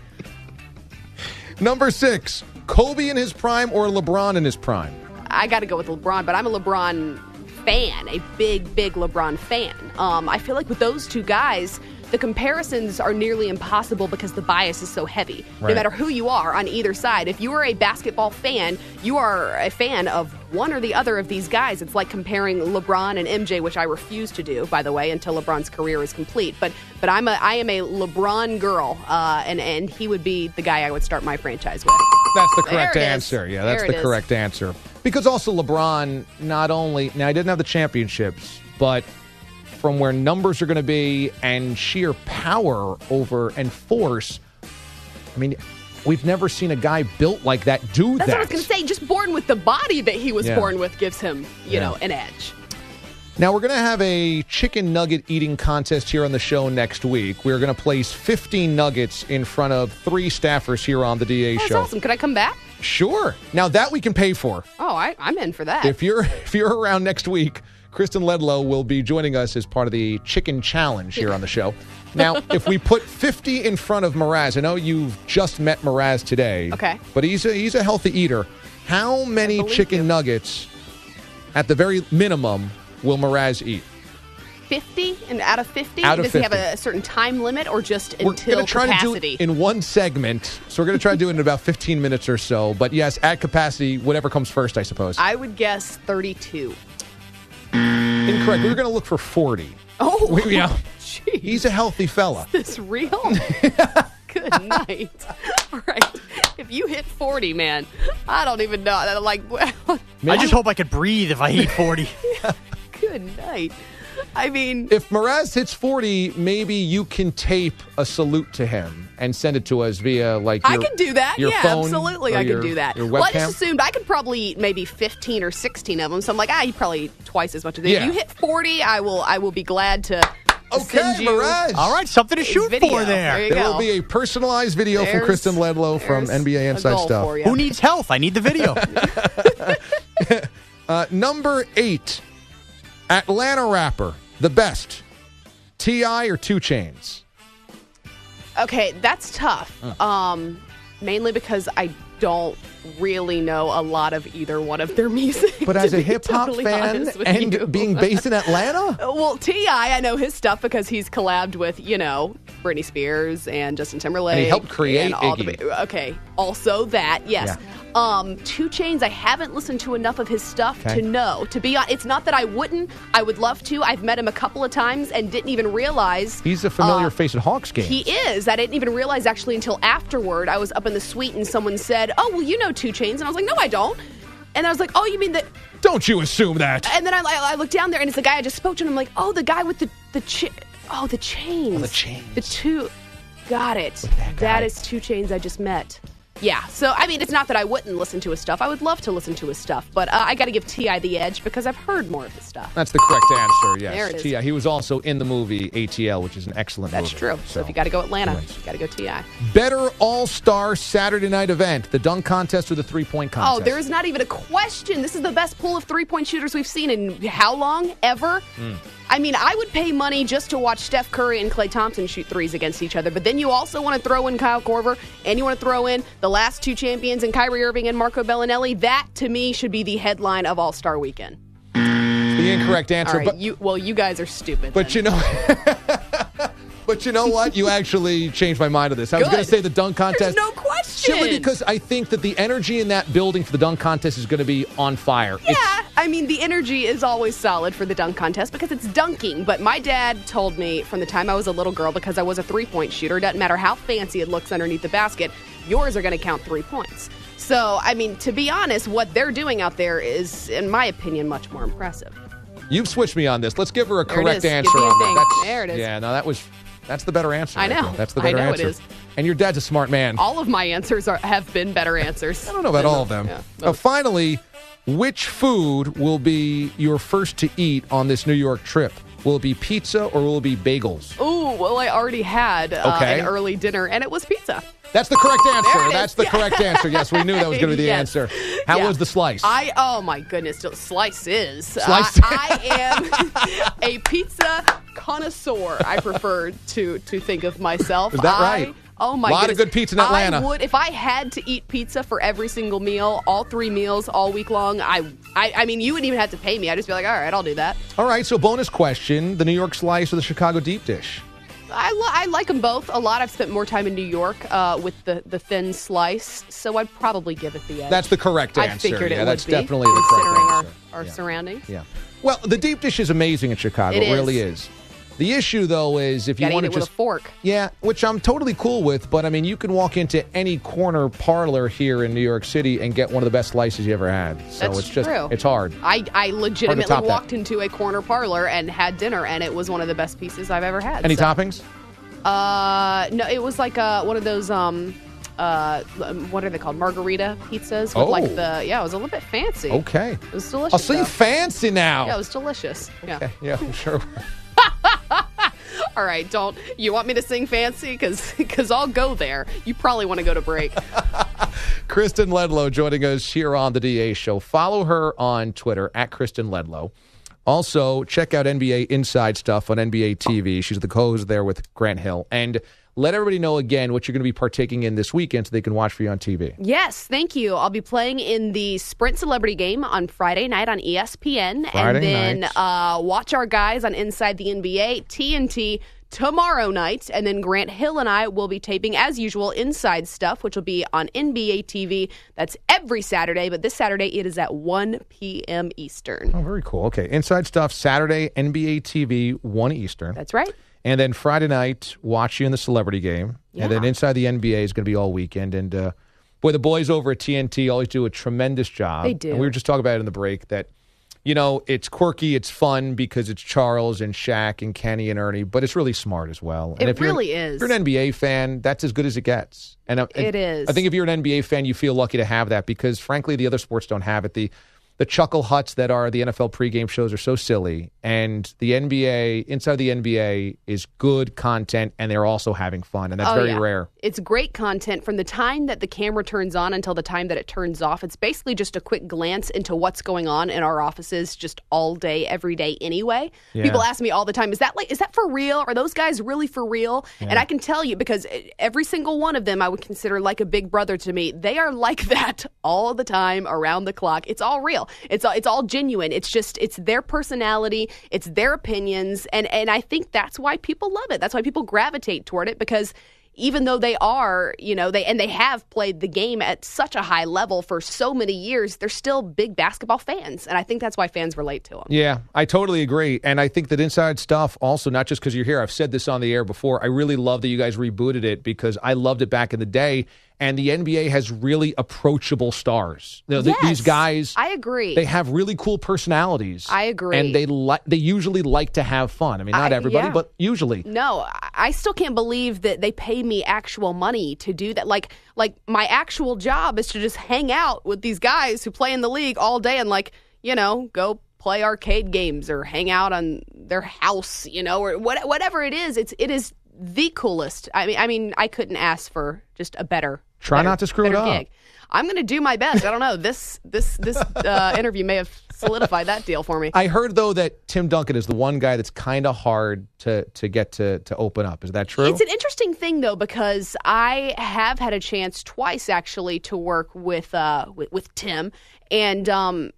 Number 6, Kobe in his prime or LeBron in his prime? I got to go with LeBron, but I'm a LeBron fan, a big LeBron fan. I feel like with those two guys, the comparisons are nearly impossible because the bias is so heavy. Right. No matter who you are on either side, if you are a basketball fan, you are a fan of one or the other of these guys. It's like comparing LeBron and MJ, which I refuse to do, by the way, until LeBron's career is complete. But I am a LeBron girl, and he would be the guy I would start my franchise with. That's the correct There it is. answer. Yeah, that's There it the is. correct answer. Because also LeBron, not only, now he didn't have the championships, but from where numbers are going to be and sheer power over and force, I mean, we've never seen a guy built like that do That's that. what I was going to say. Just born with the body that he was Yeah. born with gives him, you Yeah. know, an edge. Now, we're going to have a chicken nugget eating contest here on the show next week. We're going to place 15 nuggets in front of 3 staffers here on the DA That's show. awesome. Could I come back? Sure. Now, that we can pay for. Oh, I'm in for that. If you're around next week, Kristen Ledlow will be joining us as part of the Chicken Challenge here on the show. Now, if we put 50 in front of Mraz, I know you've just met Mraz today. Okay. But he's a healthy eater. How many chicken nuggets, at the very minimum, will Mraz eat? 50? And out of 50? Out of Does 50. he have a certain time limit or just We're until going to try capacity? to do it in one segment, so we're going to try to do it in about 15 minutes or so. But yes, at capacity, whatever comes first, I suppose. I would guess 32. Incorrect. We were going to look for 40. Oh, yeah. Jeez. He's a healthy fella. Is this real? Good night. All right. If you hit 40, man, I don't even know. Like, I just hope I could breathe if I eat 40. Good night. I mean, if Mraz hits 40, maybe you can tape a salute to him and send it to us via I can do that. Your yeah, phone absolutely. I can do that. Your webcam? Well, I just assumed I could probably eat maybe 15 or 16 of them. So I'm like, you probably eat twice as much as that. Yeah. If you hit 40, I will be glad to send you Mraz. All right, something to shoot video. for there. There will be a personalized video from Kristen Ledlow from NBA Inside Stuff. Who needs health? I need the video. Number 8, Atlanta rapper, the best, T.I. or 2 Chainz? Okay, that's tough. Mainly because I don't really know a lot of either one of their music. But as to a be hip-hop totally fan honest with and you. being based in Atlanta? Well, T.I., I know his stuff because he's collabed with, Britney Spears and Justin Timberlake. And he helped create and all Iggy. Okay, also that, yes. Yeah. 2 Chainz, I haven't listened to enough of his stuff to know. To be honest, it's not that I wouldn't. I would love to. I've met him a couple of times and didn't even realize. He's a familiar face at Hawks games. He is. I didn't even realize actually until afterward. I was up in the suite and someone said, "Oh, well, you know 2 Chainz," and I was like, "No, I don't." And I was like, "Oh, you mean that?" Don't you assume that? And then I looked down there and it's the guy I just spoke to, and I'm like, "Oh, the guy with the chains." Oh, the chains. The 2. Got it. That is 2 Chainz I just met. Yeah, so, I mean, it's not that I wouldn't listen to his stuff. I would love to listen to his stuff, but I got to give T.I. the edge because I've heard more of his stuff. That's the correct answer, yes. There it is. T.I. He was also in the movie ATL, which is an excellent movie. That's true. So if you got to go Atlanta, you got to go T.I. Better all-star Saturday night event, the dunk contest or the three-point contest? Oh, there is not even a question. This is the best pool of three-point shooters we've seen in how long? Ever? I mean, I would pay money just to watch Steph Curry and Klay Thompson shoot threes against each other. But then you also want to throw in Kyle Korver, and you want to throw in the last 2 champions in Kyrie Irving and Marco Bellinelli. That, to me, should be the headline of All-Star Weekend. The incorrect answer. All right, you guys are stupid. But But you know what? You actually changed my mind on this. I was going to say the dunk contest. There's no question. Simply because I think that the energy in that building for the dunk contest is going to be on fire. Yeah, I mean, the energy is always solid for the dunk contest because it's dunking. But my dad told me from the time I was a little girl, because I was a three-point shooter, doesn't matter how fancy it looks underneath the basket, yours are going to count 3 points. So, I mean, to be honest, what they're doing out there is, in my opinion, much more impressive. You've switched me on this. Let's give her a correct answer Give me a on thing. that. There it is. Yeah, no, that's the better answer. I know. That's the better answer. It is. And your dad's a smart man. All of my answers have been better answers. I don't know about all of them. Yeah, finally, which food will be your first to eat on this New York trip? Will it be pizza or will it be bagels? Ooh, well, I already had an early dinner, and it was pizza. That's the correct answer. There That's the correct answer. Yes, we knew that was going to be the answer. How was the slice? Oh my goodness, slices. Slice. I am a pizza connoisseur. I prefer to think of myself. Is that right? Oh my goodness. A lot goodness. of good pizza in Atlanta. I would, if I had to eat pizza for every single meal, all 3 meals, all week long, I mean, you wouldn't even have to pay me. I'd just be like, all right, I'll do that. All right, so bonus question, the New York slice or the Chicago deep dish? I like them both a lot. I've spent more time in New York with the thin slice, so I'd probably give it the edge. That's the correct answer. I figured it would that's be, definitely the correct answer. Our surroundings. Yeah. Well, the deep dish is amazing in Chicago. It really is. The issue, though, is if you want to just with a fork. Yeah, which I'm totally cool with. But I mean, you can walk into any corner parlor here in New York City and get one of the best slices you ever had. So That's it's just true. It's hard. I legitimately walked that. into a corner parlor and had dinner, and it was one of the best pieces I've ever had. Any toppings? No, it was like one of those what are they called? Margarita pizzas with like it was a little bit fancy. Okay. It was delicious. I'll see you fancy now. Yeah, it was delicious. Okay. Yeah, sure. All right, you want me to sing fancy? Because I'll go there. You probably want to go to break. Kristen Ledlow joining us here on the DA Show. Follow her on Twitter at Kristen Ledlow. Also, check out NBA Inside Stuff on NBA TV. She's the co-host there with Grant Hill. And let everybody know again what you're going to be partaking in this weekend so they can watch for you on TV. Yes, thank you. I'll be playing in the Sprint Celebrity Game on Friday night on ESPN. And then watch our guys on Inside the NBA, TNT, tomorrow night. And then Grant Hill and I will be taping, as usual, Inside Stuff, which will be on NBA TV. That's every Saturday, but this Saturday it is at 1 p.m. Eastern. Oh, very cool. Okay, Inside Stuff, Saturday, NBA TV, 1 Eastern. That's right. And then Friday night, watch you in the Celebrity Game. Yeah. And then Inside the NBA is going to be all weekend. And, boy, the boys over at TNT always do a tremendous job. They do. And we were just talking about it in the break that, it's quirky, it's fun because it's Charles and Shaq and Kenny and Ernie, but it's really smart as well. And it really is. If you're an NBA fan, that's as good as it gets. And it is. I think if you're an NBA fan, you feel lucky to have that because, frankly, the other sports don't have it. The chuckle huts that are the NFL pregame shows are so silly, and the NBA, Inside the NBA, is good content, and they're also having fun, and that's very rare. It's great content from the time that the camera turns on until the time that it turns off. It's basically just a quick glance into what's going on in our offices just all day, every day anyway. Yeah. People ask me all the time, is that for real? Are those guys really for real? Yeah. And I can tell you, because every single one of them I would consider like a big brother to me. They are like that all the time, around the clock. It's all real. It's all genuine. It's their personality. It's their opinions. And I think that's why people love it. That's why people gravitate toward it, because even though they are, they have played the game at such a high level for so many years, they're still big basketball fans. And I think that's why fans relate to them. Yeah, I totally agree. And I think that Inside Stuff also, not just because you're here, I've said this on the air before, I really love that you guys rebooted it because I loved it back in the day. And the NBA has really approachable stars. These guys, I agree. They have really cool personalities. I agree. And they usually like to have fun. I mean, not everybody, but usually. No, I still can't believe that they pay me actual money to do that. Like my actual job is to just hang out with these guys who play in the league all day and go play arcade games or hang out on their house, or whatever it is. It is the coolest. I mean, I couldn't ask for just a better. Try not to screw it up. Gig. I'm going to do my best. I don't know. This interview may have solidified that deal for me. I heard though that Tim Duncan is the one guy that's kind of hard to get to open up. Is that true? It's an interesting thing though, because I have had a chance twice actually to work with Tim, and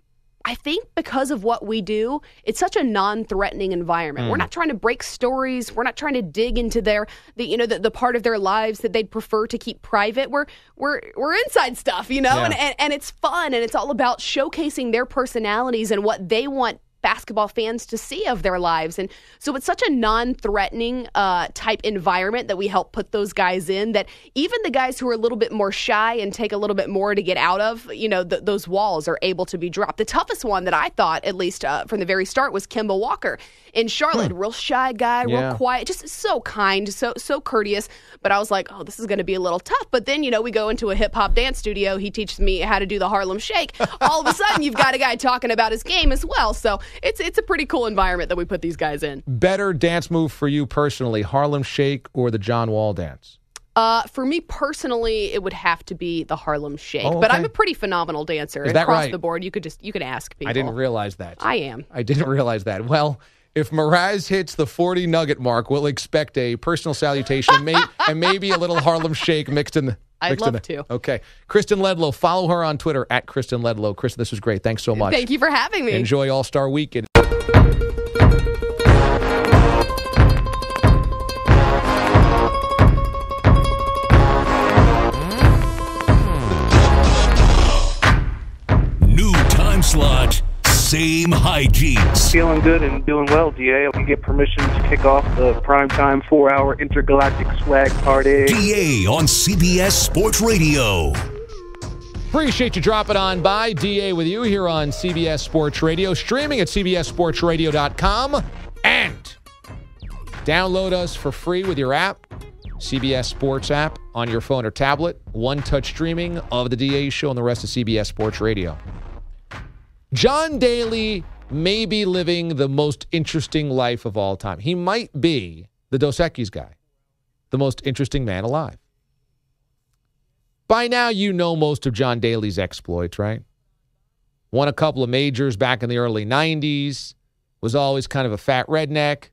I think because of what we do, it's such a non-threatening environment. We're not trying to break stories. We're not trying to dig into the part of their lives that they'd prefer to keep private. We're inside stuff, and it's fun, and it's all about showcasing their personalities and what they want basketball fans to see of their lives. And so it's such a non-threatening type environment that we help put those guys in, that even the guys who are a little bit more shy and take a little bit more to get out of, those walls are able to be dropped. The toughest one that I thought, at least from the very start, was Kemba Walker in Charlotte. Real shy guy, real quiet, just so kind, so courteous. But I was like, oh, this is going to be a little tough. But then, we go into a hip-hop dance studio. He teaches me how to do the Harlem Shake. All of a sudden, you've got a guy talking about his game as well. So it's a pretty cool environment that we put these guys in. Better dance move for you personally, Harlem Shake or the John Wall dance? For me personally, it would have to be the Harlem Shake. Oh, okay. But I'm a pretty phenomenal dancer. Is that across right? the board. You could ask people. I didn't realize that. I am. I didn't realize that. Well, if Mraz hits the 40 nugget mark, we'll expect a personal salutation and maybe a little Harlem Shake mixed in the. I'd love to. Okay. Kristen Ledlow. Follow her on Twitter at Kristen Ledlow. Kristen, this was great. Thanks so much. Thank you for having me. Enjoy All-Star Weekend. New time slot. Same hijinks. Feeling good and doing well, DA. We get permission to kick off the primetime 4-hour intergalactic swag party. DA on CBS Sports Radio. Appreciate you dropping on by. DA with you here on CBS Sports Radio, streaming at cbssportsradio.com, and download us for free with your app, CBS Sports app, on your phone or tablet. One-touch streaming of the DA show and the rest of CBS Sports Radio. John Daly may be living the most interesting life of all time. He might be the Dos Equis guy, the most interesting man alive. By now, you know most of John Daly's exploits, right? Won a couple of majors back in the early 90s, was always kind of a fat redneck,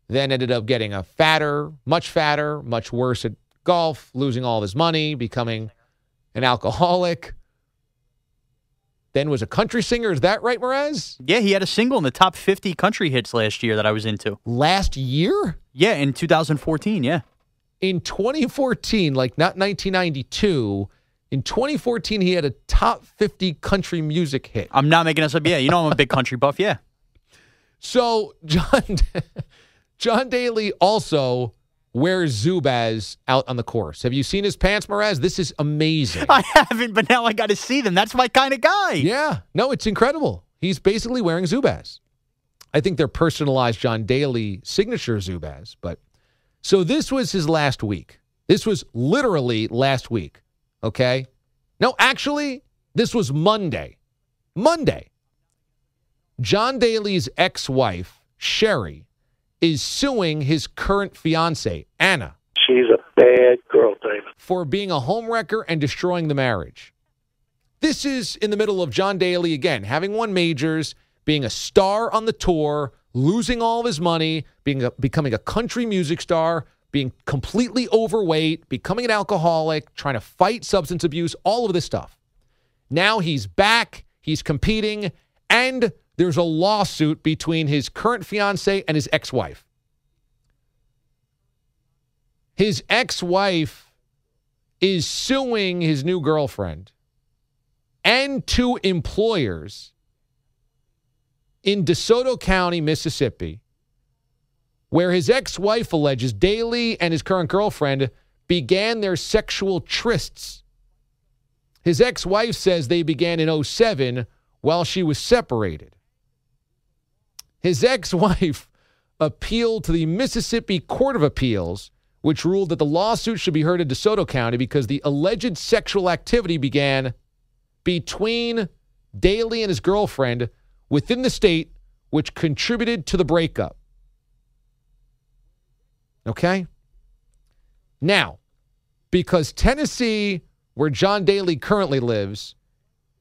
then ended up getting much fatter, much worse at golf, losing all of his money, becoming an alcoholic. Then was a country singer. Is that right, Mraz? Yeah, he had a single in the top 50 country hits last year that I was into. Last year? Yeah, in 2014, yeah. In 2014, like not 1992, in 2014, he had a top 50 country music hit. I'm not making this up. Yeah, you know I'm a big country buff, yeah. So John Daly also wears Zubaz out on the course. Have you seen his pants, Mraz? This is amazing. I haven't, but now I got to see them. That's my kind of guy. Yeah. No, it's incredible. He's basically wearing Zubaz. I think they're personalized John Daly signature Zubaz. But so this was his last week. This was literally last week. Okay? No, actually, this was Monday. Monday. John Daly's ex-wife, Sherry, is suing his current fiance, Anna. She's a bad girl, David. For being a homewrecker and destroying the marriage. This is in the middle of John Daly, again, having won majors, being a star on the tour, losing all of his money, becoming a country music star, being completely overweight, becoming an alcoholic, trying to fight substance abuse, all of this stuff. Now he's back, he's competing, and there's a lawsuit between his current fiance and his ex-wife. His ex-wife is suing his new girlfriend and two employers in DeSoto County, Mississippi, where his ex-wife alleges Daly and his current girlfriend began their sexual trysts. His ex-wife says they began in 2007 while she was separated. His ex-wife appealed to the Mississippi Court of Appeals, which ruled that the lawsuit should be heard in DeSoto County because the alleged sexual activity began between Daly and his girlfriend within the state, which contributed to the breakup. Okay? Now, because Tennessee, where John Daly currently lives,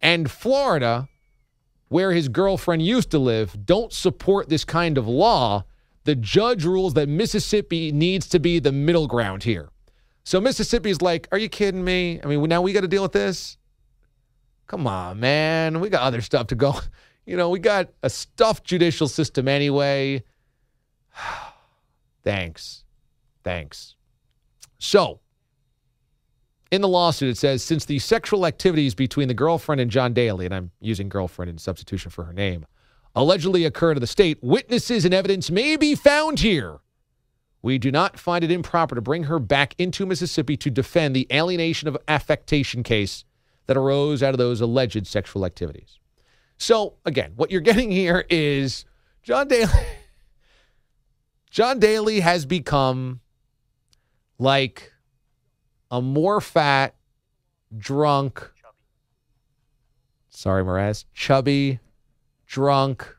and Florida, where his girlfriend used to live, don't support this kind of law, the judge rules that Mississippi needs to be the middle ground here. So Mississippi's like, are you kidding me? I mean, now we got to deal with this? Come on, man. We got other stuff to go. You know, we got a stuffed judicial system anyway. Thanks. So, in the lawsuit, it says, since the sexual activities between the girlfriend and John Daly, and I'm using girlfriend in substitution for her name, allegedly occurred in the state, witnesses and evidence may be found here. We do not find it improper to bring her back into Mississippi to defend the alienation of affectation case that arose out of those alleged sexual activities. So, again, what you're getting here is John Daly has become like a more fat, drunk, chubby, drunk,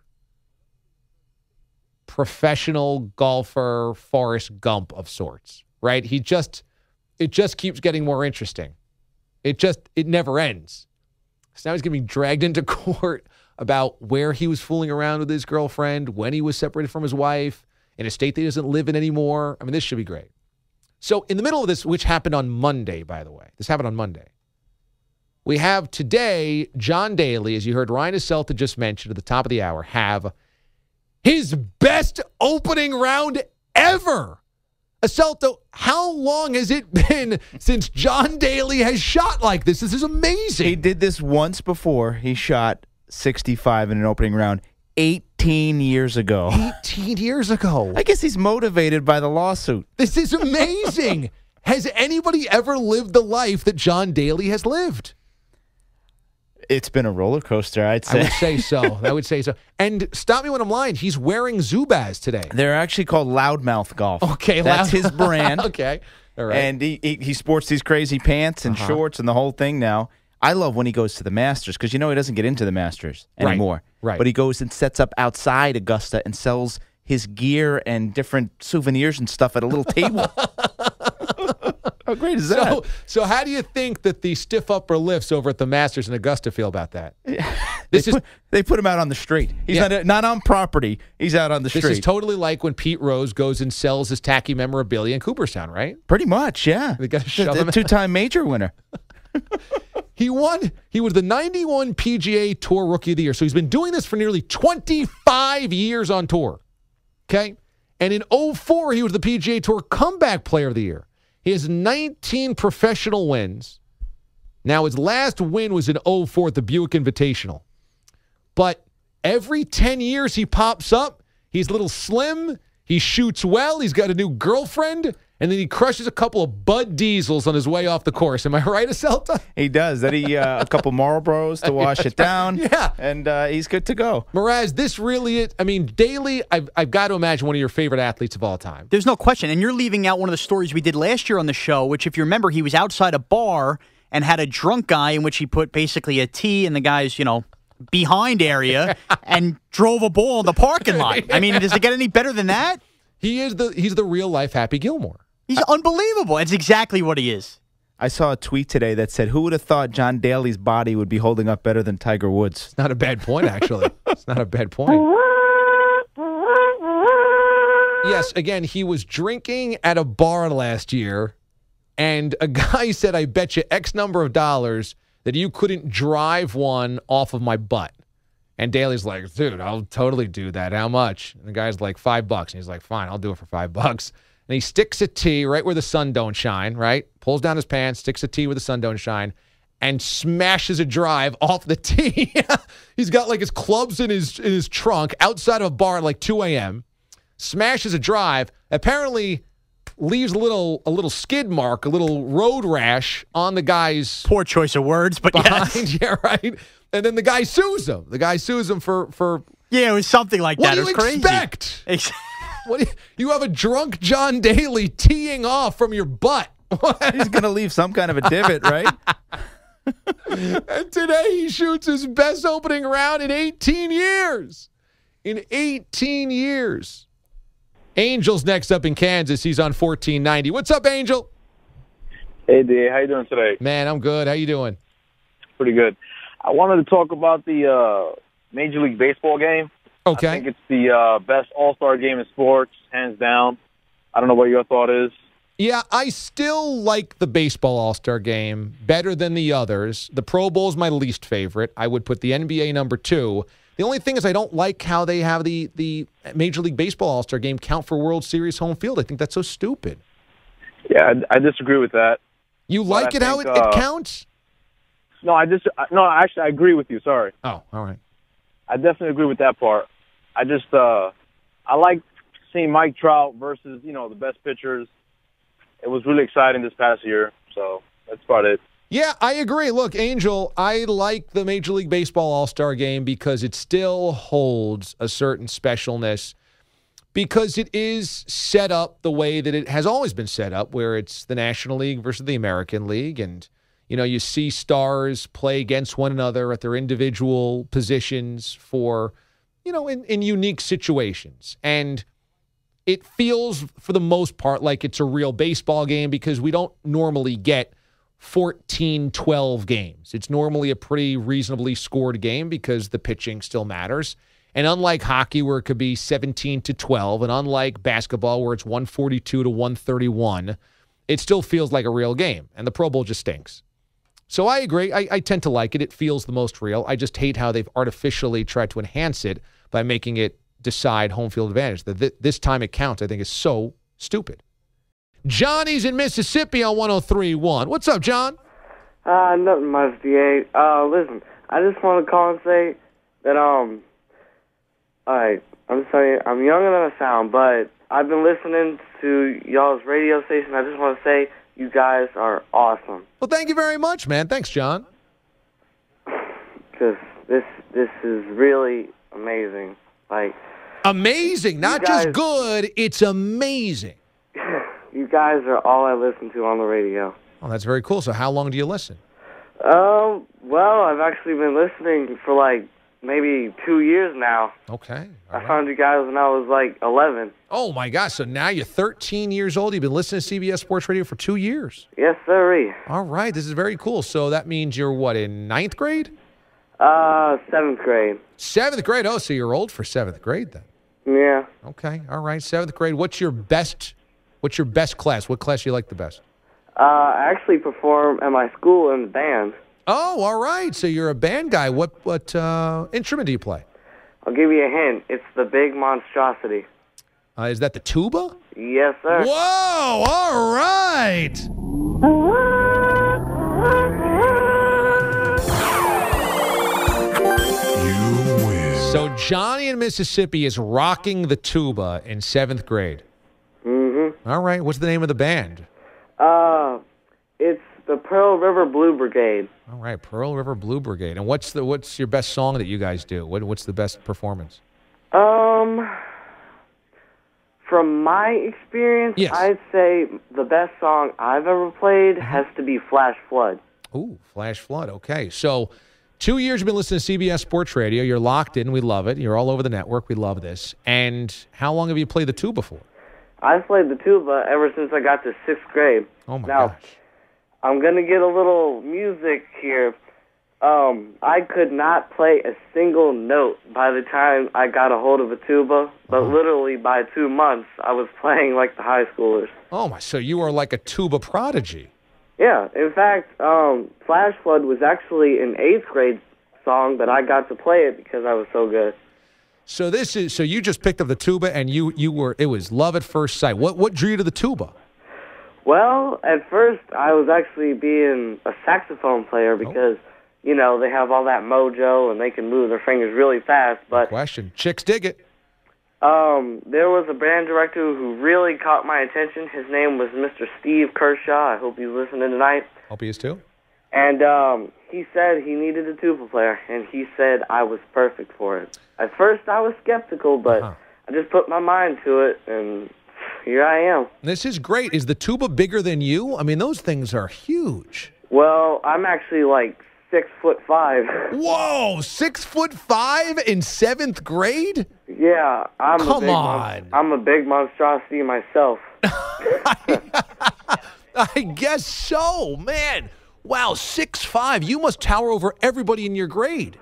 professional golfer, Forrest Gump of sorts, right? It just keeps getting more interesting. It never ends. So now he's getting dragged into court about where he was fooling around with his girlfriend, when he was separated from his wife, in a state that he doesn't live in anymore. I mean, this should be great. So in the middle of this, which happened on Monday, by the way, this happened on Monday, we have today John Daly, as you heard Ryan Aselta just mentioned at the top of the hour, have his best opening round ever. Aselta, how long has it been since John Daly has shot like this? This is amazing. He did this once before. He shot 65 in an opening round 18 years ago. 18 years ago. I guess he's motivated by the lawsuit. This is amazing. Has anybody ever lived the life that John Daly has lived? It's been a roller coaster, I'd say. I would say so. And stop me when I'm lying. He's wearing Zubaz today. They're actually called Loudmouth Golf. Okay. That's his brand. Okay. All right. And he sports these crazy pants and shorts and the whole thing now. I love when he goes to the Masters because, he doesn't get into the Masters anymore. Right. But he goes and sets up outside Augusta and sells his gear and different souvenirs and stuff at a little table. How great is that? So how do you think that the stiff upper lifts over at the Masters in Augusta feel about that? They put him out on the street. He's not on property. He's out on the street. This is totally like when Pete Rose goes and sells his tacky memorabilia in Cooperstown, right? Pretty much, yeah. They got to shove him. Two-time major winner. He won. He was the 91 PGA Tour Rookie of the Year. So he's been doing this for nearly 25 years on tour. Okay? And in 2004, he was the PGA Tour Comeback Player of the Year. He has 19 professional wins. Now, his last win was in 2004 at the Buick Invitational. But every 10 years he pops up, he's a little slim, he shoots well, he's got a new girlfriend, and then he crushes a couple of Bud Diesels on his way off the course. Am I right, Aselta? He does. Then a couple Marlboros to wash it down. Yeah. And he's good to go. Mraz, this really is, I mean, Daly, I've got to imagine one of your favorite athletes of all time. There's no question. And you're leaving out one of the stories we did last year on the show, which, if you remember, he was outside a bar and had a drunk guy in which he put basically a tee in the guy's, behind area and drove a ball in the parking lot. I mean, does it get any better than that? He's the real life Happy Gilmore. He's unbelievable. It's exactly what he is. I saw a tweet today that said, who would have thought John Daly's body would be holding up better than Tiger Woods? It's not a bad point, actually. It's not a bad point. Yes, again, he was drinking at a bar last year, and a guy said, I bet you X number of dollars that you couldn't drive one off of my butt. And Daly's like, dude, I'll totally do that. How much? And the guy's like, $5. And he's like, fine, I'll do it for $5. And he sticks a tee right where the sun don't shine, right? Pulls down his pants, sticks a tee where the sun don't shine, and smashes a drive off the tee. He's got like his clubs in his trunk outside of a bar at like 2 a.m., smashes a drive, apparently leaves a little skid mark, a little road rash on the guy's... Poor choice of words, but behind. Yes. Yeah, right? And then the guy sues him. The guy sues him for yeah, it was something like that. What do you expect? Crazy. You have a drunk John Daly teeing off from your butt. He's going to leave some kind of a divot, right? And today he shoots his best opening round in 18 years. In 18 years. Angel's next up in Kansas. He's on 1490. What's up, Angel? Hey, D. How you doing today? Man, I'm good. How you doing? Pretty good. I wanted to talk about the Major League Baseball game. Okay. I think it's the best all-star game in sports, hands down. I don't know what your thought is. Yeah, I still like the baseball all-star game better than the others. The Pro Bowl is my least favorite. I would put the NBA number 2. The only thing is I don't like how they have the Major League Baseball all-star game count for World Series home field. I think that's so stupid. Yeah, I disagree with that. You like it how it counts? No, actually, I agree with you. Sorry. Oh, all right. I definitely agree with that part. I just, I like seeing Mike Trout versus, the best pitchers. It was really exciting this past year, so that's about it. Yeah, I agree. Look, Angel, I like the Major League Baseball All-Star Game because it still holds a certain specialness because it is set up the way that it has always been set up, where it's the National League versus the American League, and you see stars play against one another at their individual positions for, in unique situations. And it feels, for the most part, like it's a real baseball game because we don't normally get 14-12 games. It's normally a pretty reasonably scored game because the pitching still matters. And unlike hockey, where it could be 17-12, and unlike basketball, where it's 142-131, it still feels like a real game. And the Pro Bowl just stinks. So I agree. I tend to like it. It feels the most real. I just hate how they've artificially tried to enhance it by making it decide home field advantage. This time it counts, I think, is so stupid. Johnny's in Mississippi on 103.1. What's up, John? Nothing much, DA. Listen, I just want to call and say that, alright, I'm sorry, I'm younger than I sound, but I've been listening to y'all's radio station. I just want to say you guys are awesome. Well, thank you very much, man. Thanks, John. Because this is really amazing. Amazing. Not just good, it's amazing. You guys are all I listen to on the radio. Oh, that's very cool. So how long do you listen? Well, I've actually been listening for maybe 2 years now. Okay. I found you guys when I was like 11. Oh, my gosh. So now you're 13 years old. You've been listening to CBS Sports Radio for 2 years. Yes, sir. All right. This is very cool. So that means you're what, in 9th grade? 7th grade. 7th grade. Oh, so you're old for 7th grade then. Yeah. Okay. All right. 7th grade. What's your best class? What class you like the best? I actually perform at my school in the band. Oh, all right. So you're a band guy. What instrument do you play? I'll give you a hint. It's the big monstrosity. Is that the tuba? Yes, sir. Whoa! All right. You win. So Johnny in Mississippi is rocking the tuba in 7th grade. Mm-hmm. All right. What's the name of the band? It's the Pearl River Blue Brigade. All right, Pearl River Blue Brigade. And what's your best song that you guys do? What's the best performance? From my experience, yes. I'd say the best song I've ever played has to be Flash Flood. Ooh, Flash Flood. Okay, so 2 years you've been listening to CBS Sports Radio. You're locked in. We love it. You're all over the network. We love this. And how long have you played the tuba for? I've played the tuba ever since I got to 6th grade. Oh, my now, gosh. I'm going to get a little music here. I could not play a single note by the time I got a hold of a tuba, but literally by 2 months, I was playing like the high schoolers. Oh, my. So you are like a tuba prodigy. Yeah. In fact, Flash Flood was actually an 8th grade song, but I got to play it because I was so good. So you just picked up the tuba and it was love at first sight. What drew you to the tuba? Well, at first I was actually being a saxophone player because, you know, they have all that mojo and they can move their fingers really fast. But question. Chicks dig it. There was a band director who really caught my attention. His name was Mr. Steve Kershaw. I hope he's listening tonight. Hope he is too. And he said he needed a tuba player, and he said I was perfect for it. At first I was skeptical, but I just put my mind to it, and here I am. This is great. Is the tuba bigger than you? I mean, those things are huge. Well, I'm actually like 6'5". Whoa, 6'5" in 7th grade? Yeah, I'm a big monstrosity myself. I guess so, man. Wow, 6'5". You must tower over everybody in your grade.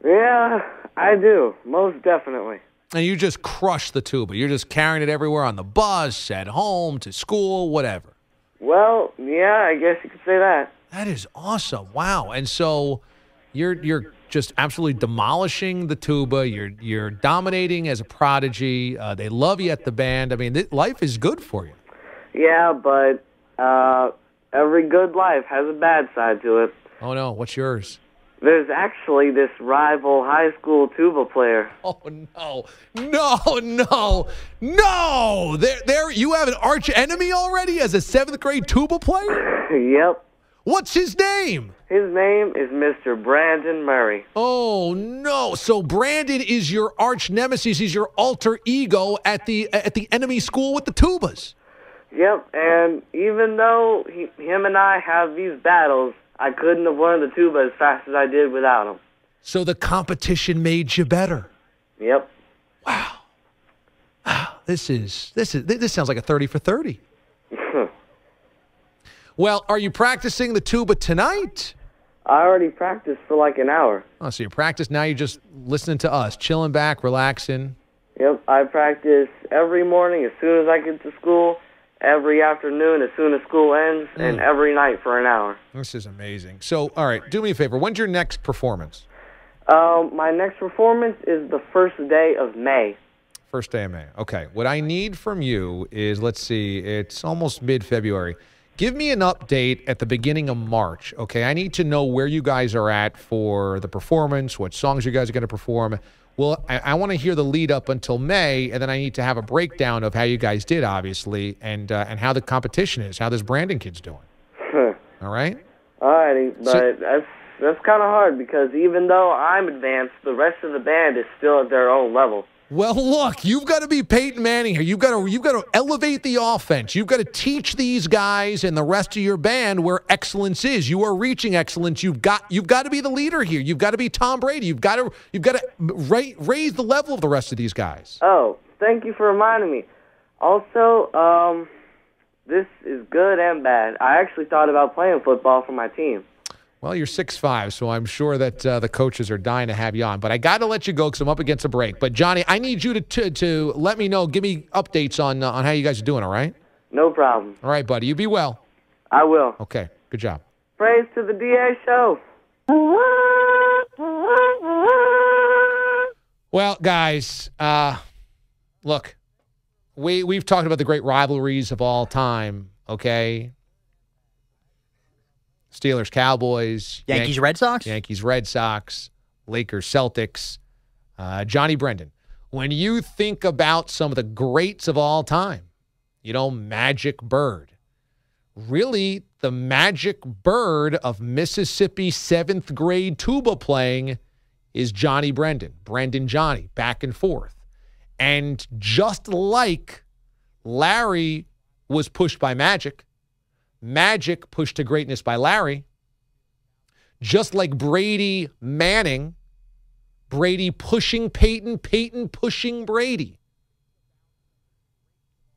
Yeah, I do, most definitely. And you just crush the tuba. You're just carrying it everywhere on the bus, at home, to school, whatever. Well, yeah, I guess you could say that. That is awesome. Wow. And so you're just absolutely demolishing the tuba. You're dominating as a prodigy. They love you at the band. I mean, life is good for you. Yeah, but every good life has a bad side to it. Oh, no. What's yours? There's actually this rival high school tuba player. Oh, no. No! There, you have an arch enemy already as a 7th grade tuba player? Yep. What's his name? His name is Mr. Brandon Murray. Oh, no. So Brandon is your arch nemesis. He's your alter ego at the enemy school with the tubas. Yep, and even though him and I have these battles, I couldn't have learned the tuba as fast as I did without him. So the competition made you better. Yep. Wow. This sounds like a 30 for 30. Well, are you practicing the tuba tonight? I already practiced for like an hour. Oh, so you practice now. You're just listening to us, chilling back, relaxing. Yep, I practice every morning as soon as I get to school, every afternoon as soon as school ends, and every night for an hour. This is amazing. So, all right, do me a favor. When's your next performance? My next performance is the first day of May. First day of May. Okay. What I need from you is, let's see, it's almost mid-February. Give me an update at the beginning of March, okay? I need to know where you guys are at for the performance, what songs you guys are going to perform. Well, I want to hear the lead up until May, and then I need to have a breakdown of how you guys did, obviously, and how the competition is, how this Brandon kid's doing. All right? All righty, but that's kind of hard because even though I'm advanced, the rest of the band is still at their own level. Well, look, you've got to be Peyton Manning here. You've got to elevate the offense. You've got to teach these guys and the rest of your band where excellence is. You are reaching excellence. You've got to be the leader here. You've got to be Tom Brady. You've got to raise the level of the rest of these guys. Oh, thank you for reminding me. Also, this is good and bad. I actually thought about playing football for my team. Well, you're 6'5", so I'm sure that the coaches are dying to have you on. But I got to let you go because I'm up against a break. But, Johnny, I need you to let me know, give me updates on how you guys are doing, all right? No problem. All right, buddy. You be well. I will. Okay. Good job. Praise to the DA show. Well, guys, look, we've talked about the great rivalries of all time, okay? Steelers, Cowboys. Yankees, Red Sox? Yankees, Red Sox. Lakers, Celtics. Johnny Brendan. When you think about some of the greats of all time, Magic Bird. Really, the Magic Bird of Mississippi 7th grade tuba playing is Johnny Brendan. Brendan Johnny, back and forth. And just like Larry was pushed by Magic, Magic pushed to greatness by Larry. Just like Brady Manning, Brady pushing Peyton, Peyton pushing Brady.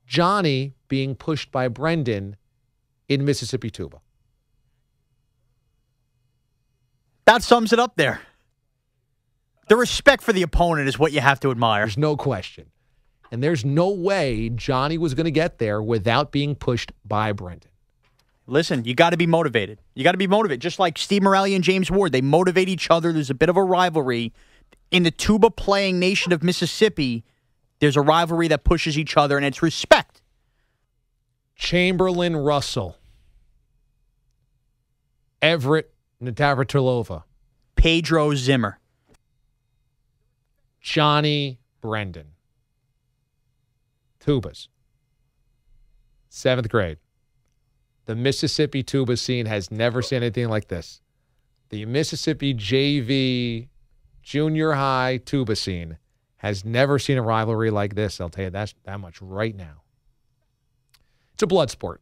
Johnny being pushed by Brendan in Mississippi Tuba. That sums it up there. The respect for the opponent is what you have to admire. There's no question. And there's no way Johnny was going to get there without being pushed by Brendan. Listen, you got to be motivated. You got to be motivated. Just like Steve Morelli and James Ward, they motivate each other. There's a bit of a rivalry. In the tuba-playing nation of Mississippi, there's a rivalry that pushes each other, and it's respect. Chamberlain Russell. Everett Navratilova. Pedro Zimmer. Johnny Brendan. Tubas. 7th grade. The Mississippi tuba scene has never seen anything like this. The Mississippi JV junior high tuba scene has never seen a rivalry like this. I'll tell you that much right now. It's a blood sport.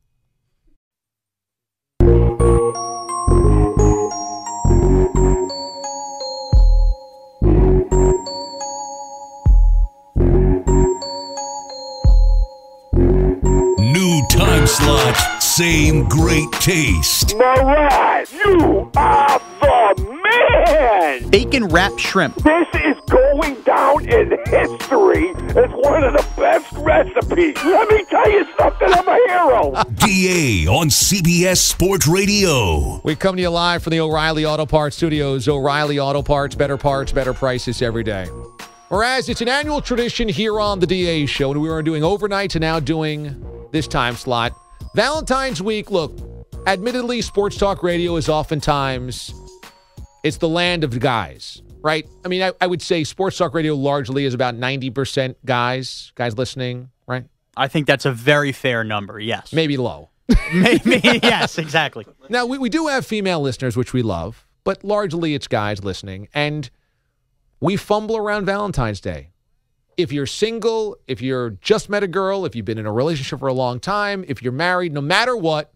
New time slot, same great taste. Marat, you are the man! Bacon wrapped shrimp. This is going down in history as one of the best recipes. Let me tell you something, I'm a hero. DA on CBS Sports Radio. We come to you live from the O'Reilly Auto Parts Studios. O'Reilly Auto Parts, better prices every day. Whereas it's an annual tradition here on the DA show, and we were doing overnights and now doing this time slot. Valentine's week, look, admittedly, sports talk radio is oftentimes, it's the land of guys, right? I mean, I would say sports talk radio largely is about 90% guys listening, right? I think that's a very fair number, yes. Maybe low. Maybe, yes, exactly. Now, we do have female listeners, which we love, but largely it's guys listening, and we fumble around Valentine's Day. If you're single, if you're just met a girl, if you've been in a relationship for a long time, if you're married, no matter what,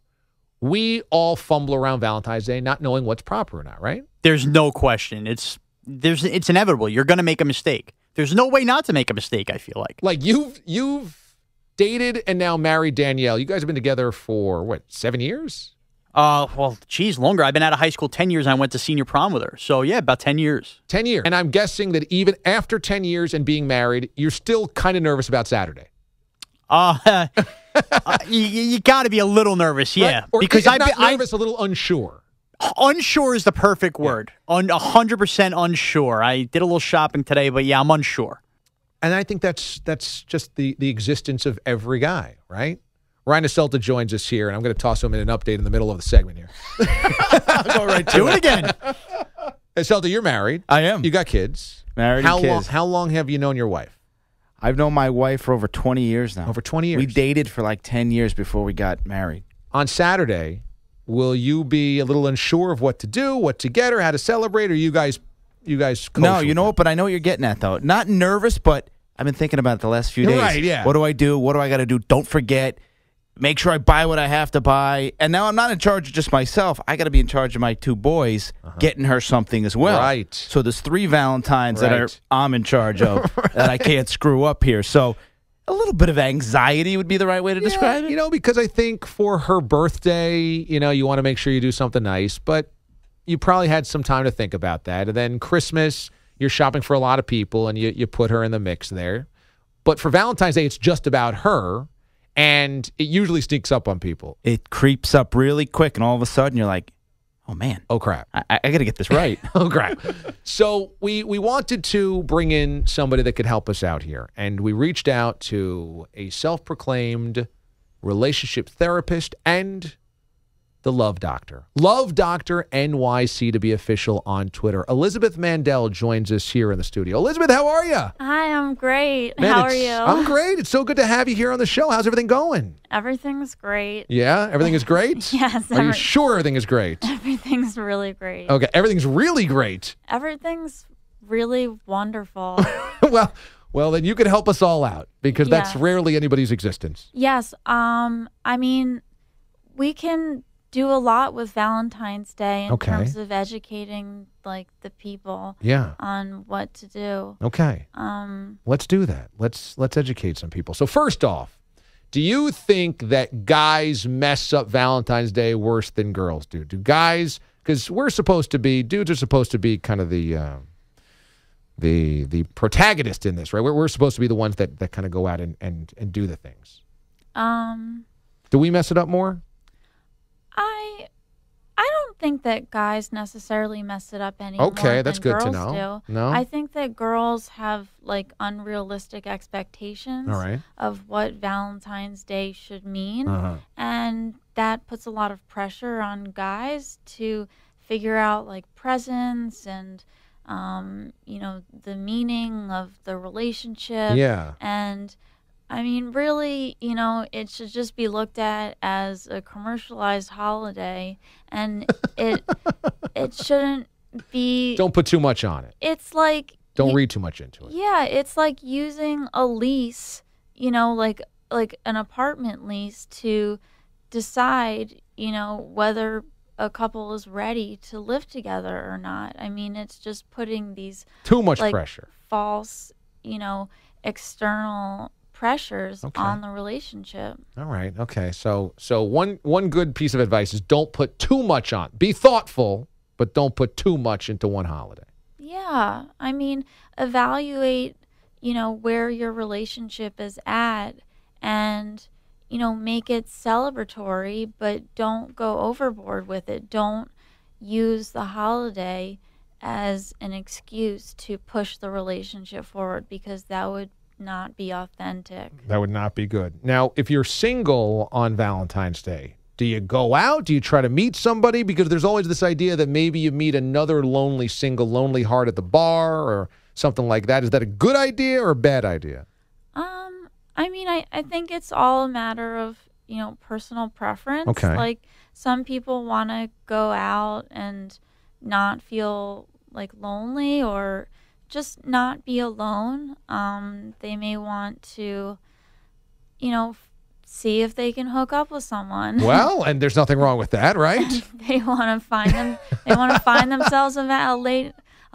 we all fumble around Valentine's Day not knowing what's proper or not, right? There's no question. It's inevitable. You're going to make a mistake. There's no way not to make a mistake, I feel like. Like you've dated and now married Danielle. You guys have been together for, 7 years? Well, geez, longer. I've been out of high school 10 years, and I went to senior prom with her. So, yeah, about 10 years. 10 years. And I'm guessing that even after 10 years and being married, you're still kind of nervous about Saturday. You got to be a little nervous, yeah. Right? Or because I'm nervous, a little unsure. Unsure is the perfect word. 100% unsure. I did a little shopping today, but, yeah, I'm unsure. And I think that's just the existence of every guy, right? Ryan Aselta joins us here, and I'm going to toss him in an update in the middle of the segment here. Go right to it again. Aselta, you're married. I am. You got kids. Married and kids. How long have you known your wife? I've known my wife for over 20 years now. Over 20 years. We dated for like 10 years before we got married. On Saturday, will you be a little unsure of what to do, what to get her, how to celebrate, or you guys No, you know what? But I know what you're getting at, though. Not nervous, but I've been thinking about it the last few days. Right, yeah. What do I do? What do I got to do? Don't forget. Make sure I buy what I have to buy. And now I'm not in charge of just myself. I got to be in charge of my 2 boys, getting her something as well. Right. So there's 3 Valentines that I'm in charge of that I can't screw up here. So a little bit of anxiety would be the right way to describe it. You know, because I think for her birthday, you know, you want to make sure you do something nice, but you probably had some time to think about that. And then Christmas, you're shopping for a lot of people, and you put her in the mix there. But for Valentine's Day, it's just about her, and it usually sneaks up on people. It creeps up really quick, and all of a sudden you're like, oh, man. Oh, crap. I got to get this right. Oh, crap. So we wanted to bring in somebody that could help us out here, and we reached out to a self-proclaimed relationship therapist and the Love Doctor. Love Doctor NYC to be official on Twitter. Elizabeth Mandel joins us here in the studio. Elizabeth, how are you? Hi, I'm great. Man, how are you? I'm great. It's so good to have you here on the show. How's everything going? Everything's great. Yeah? Everything is great? Yes. Are you sure everything is great? Everything's really great. Okay, everything's really great. Everything's really wonderful. Well, then you can help us all out, because that's Yes. rarely anybody's existence. Yes. I mean, we can do a lot with Valentine's Day in terms of educating like the people on what to do. Okay. Let's do that. Let's educate some people. So first off, do you think that guys mess up Valentine's Day worse than girls do? Do guys, because dudes are supposed to be kind of the protagonist in this, right? We're supposed to be the ones that kind of go out and do the things. Do we mess it up more? I don't think that guys necessarily mess it up any more that's than good to girls know. do. No? I think that girls have like unrealistic expectations of what Valentine's Day should mean, and that puts a lot of pressure on guys to figure out like presents and the meaning of the relationship. Yeah. And I mean, really, it should just be looked at as a commercialized holiday, and it shouldn't be. Don't put too much on it. It's like don't read too much into it. Yeah, it's like using a lease, like an apartment lease to decide, whether a couple is ready to live together or not. I mean, it's just putting these too much pressure, false, external pressures on the relationship. All right. Okay. So one good piece of advice is don't put too much on. Be thoughtful, but don't put too much into one holiday. Yeah. I mean, evaluate, where your relationship is at, and, make it celebratory, but don't go overboard with it. Don't use the holiday as an excuse to push the relationship forward, because that would not be authentic. That would not be good. Now, if you're single on Valentine's Day, do you go out? Do you try to meet somebody? Because there's always this idea that maybe you meet another lonely heart at the bar or something like that. Is that a good idea or a bad idea? I mean, I think it's all a matter of, personal preference. Okay. Like, some people want to go out and not feel like lonely, or just not be alone. They may want to, see if they can hook up with someone. Well, and there's nothing wrong with that, right? They want to find them. They want to find themselves a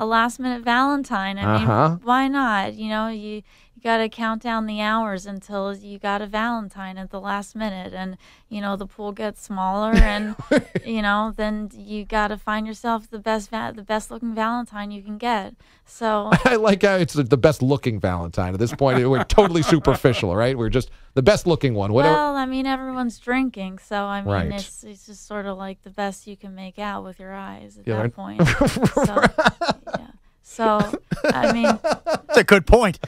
last minute Valentine. I mean, why not? You got to count down the hours until you got a Valentine at the last minute, and the pool gets smaller, and then you got to find yourself the best looking Valentine you can get. So I like how it's the best looking Valentine. At this point, we're totally superficial, right? We're just the best looking one. Whatever. Well, I mean, everyone's drinking, so I mean, Right. it's just sort of like the best you can make out with your eyes at that point. So, I mean, that's a good point.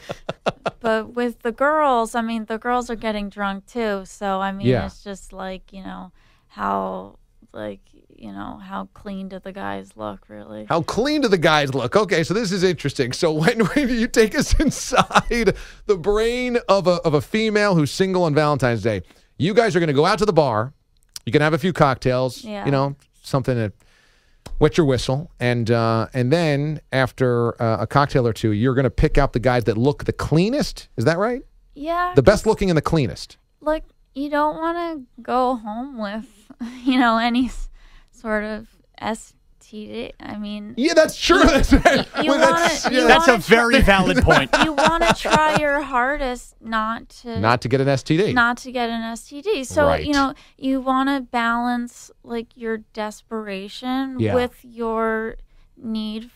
But with the girls, I mean, the girls are getting drunk too. So, I mean, it's just like, how clean do the guys look, really? How clean do the guys look? Okay, so this is interesting. So when you take us inside the brain of a female who's single on Valentine's Day, you guys are going to go out to the bar. You can have a few cocktails, something to wet your whistle, and then after a cocktail or two, you're going to pick out the guys that look the cleanest. Is that right? Yeah. The best looking and the cleanest. Like, you don't want to go home with, any sort of STD. I mean, yeah, that's true. That's a very valid point. You want to try your hardest not to get an STD. Not to get an STD. So, right. You want to balance like your desperation with your need,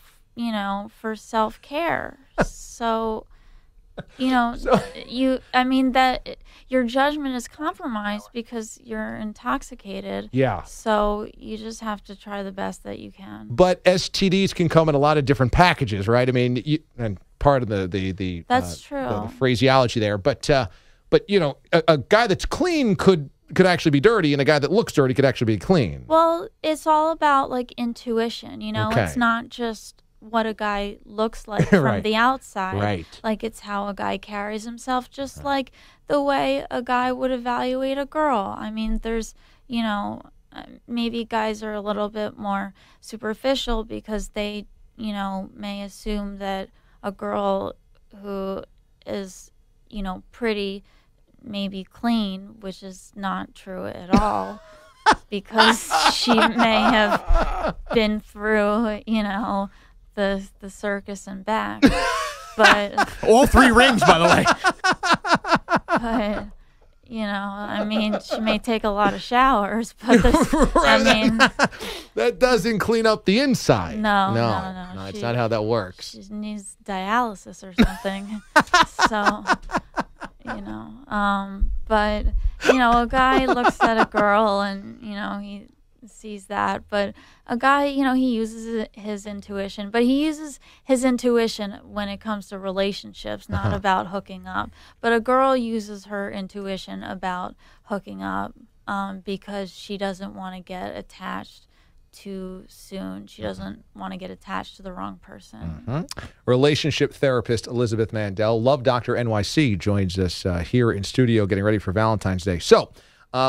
for self-care. So, that your judgment is compromised because you're intoxicated. Yeah. So you just have to try the best that you can. But STDs can come in a lot of different packages, right? I mean, and part of the that's true. The phraseology there. But a guy that's clean could actually be dirty, and a guy that looks dirty could actually be clean. Well, it's all about like intuition. Okay. It's not just what a guy looks like from Right. the outside. Right. Like it's how a guy carries himself, just like the way a guy would evaluate a girl. I mean, there's, maybe guys are a little bit more superficial because they, may assume that a girl who is, pretty, maybe clean, which is not true at all. Because she may have been through, the circus and back, but all 3 rings, by the way. But I mean, she may take a lot of showers, but that doesn't clean up the inside. No, it's not how that works. She needs dialysis or something. So, but a guy looks at a girl and he sees that, but a guy, he uses his intuition, but he uses his intuition when it comes to relationships, not about hooking up. But a girl uses her intuition about hooking up because she doesn't want to get attached too soon. She doesn't want to get attached to the wrong person. Relationship therapist Elizabeth Mandel, Love Doctor NYC, joins us here in studio getting ready for Valentine's Day. So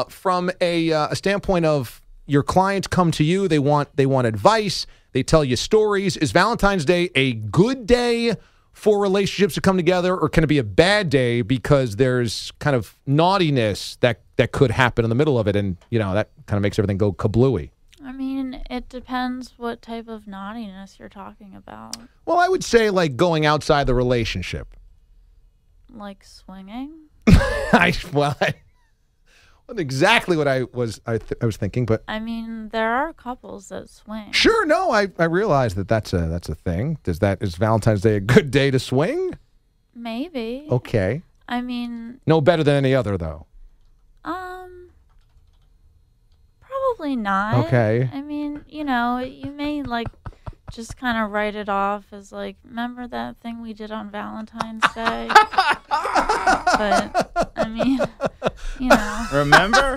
from a standpoint of your clients come to you, they want advice, they tell you stories. Is Valentine's Day a good day for relationships to come together, or can it be a bad day because there's kind of naughtiness that could happen in the middle of it, and that kind of makes everything go kablooey? I mean, it depends what type of naughtiness you're talking about. Well, I would say like going outside the relationship. Like swinging? Wasn't exactly what I was thinking, but I mean, there are couples that swing. Sure, no, I realize that's a thing. Is Valentine's Day a good day to swing? Maybe. Okay. I mean, no better than any other though. Probably not. Okay. I mean, you may like just kind of write it off as like, remember that thing we did on Valentine's Day? But I mean, Remember?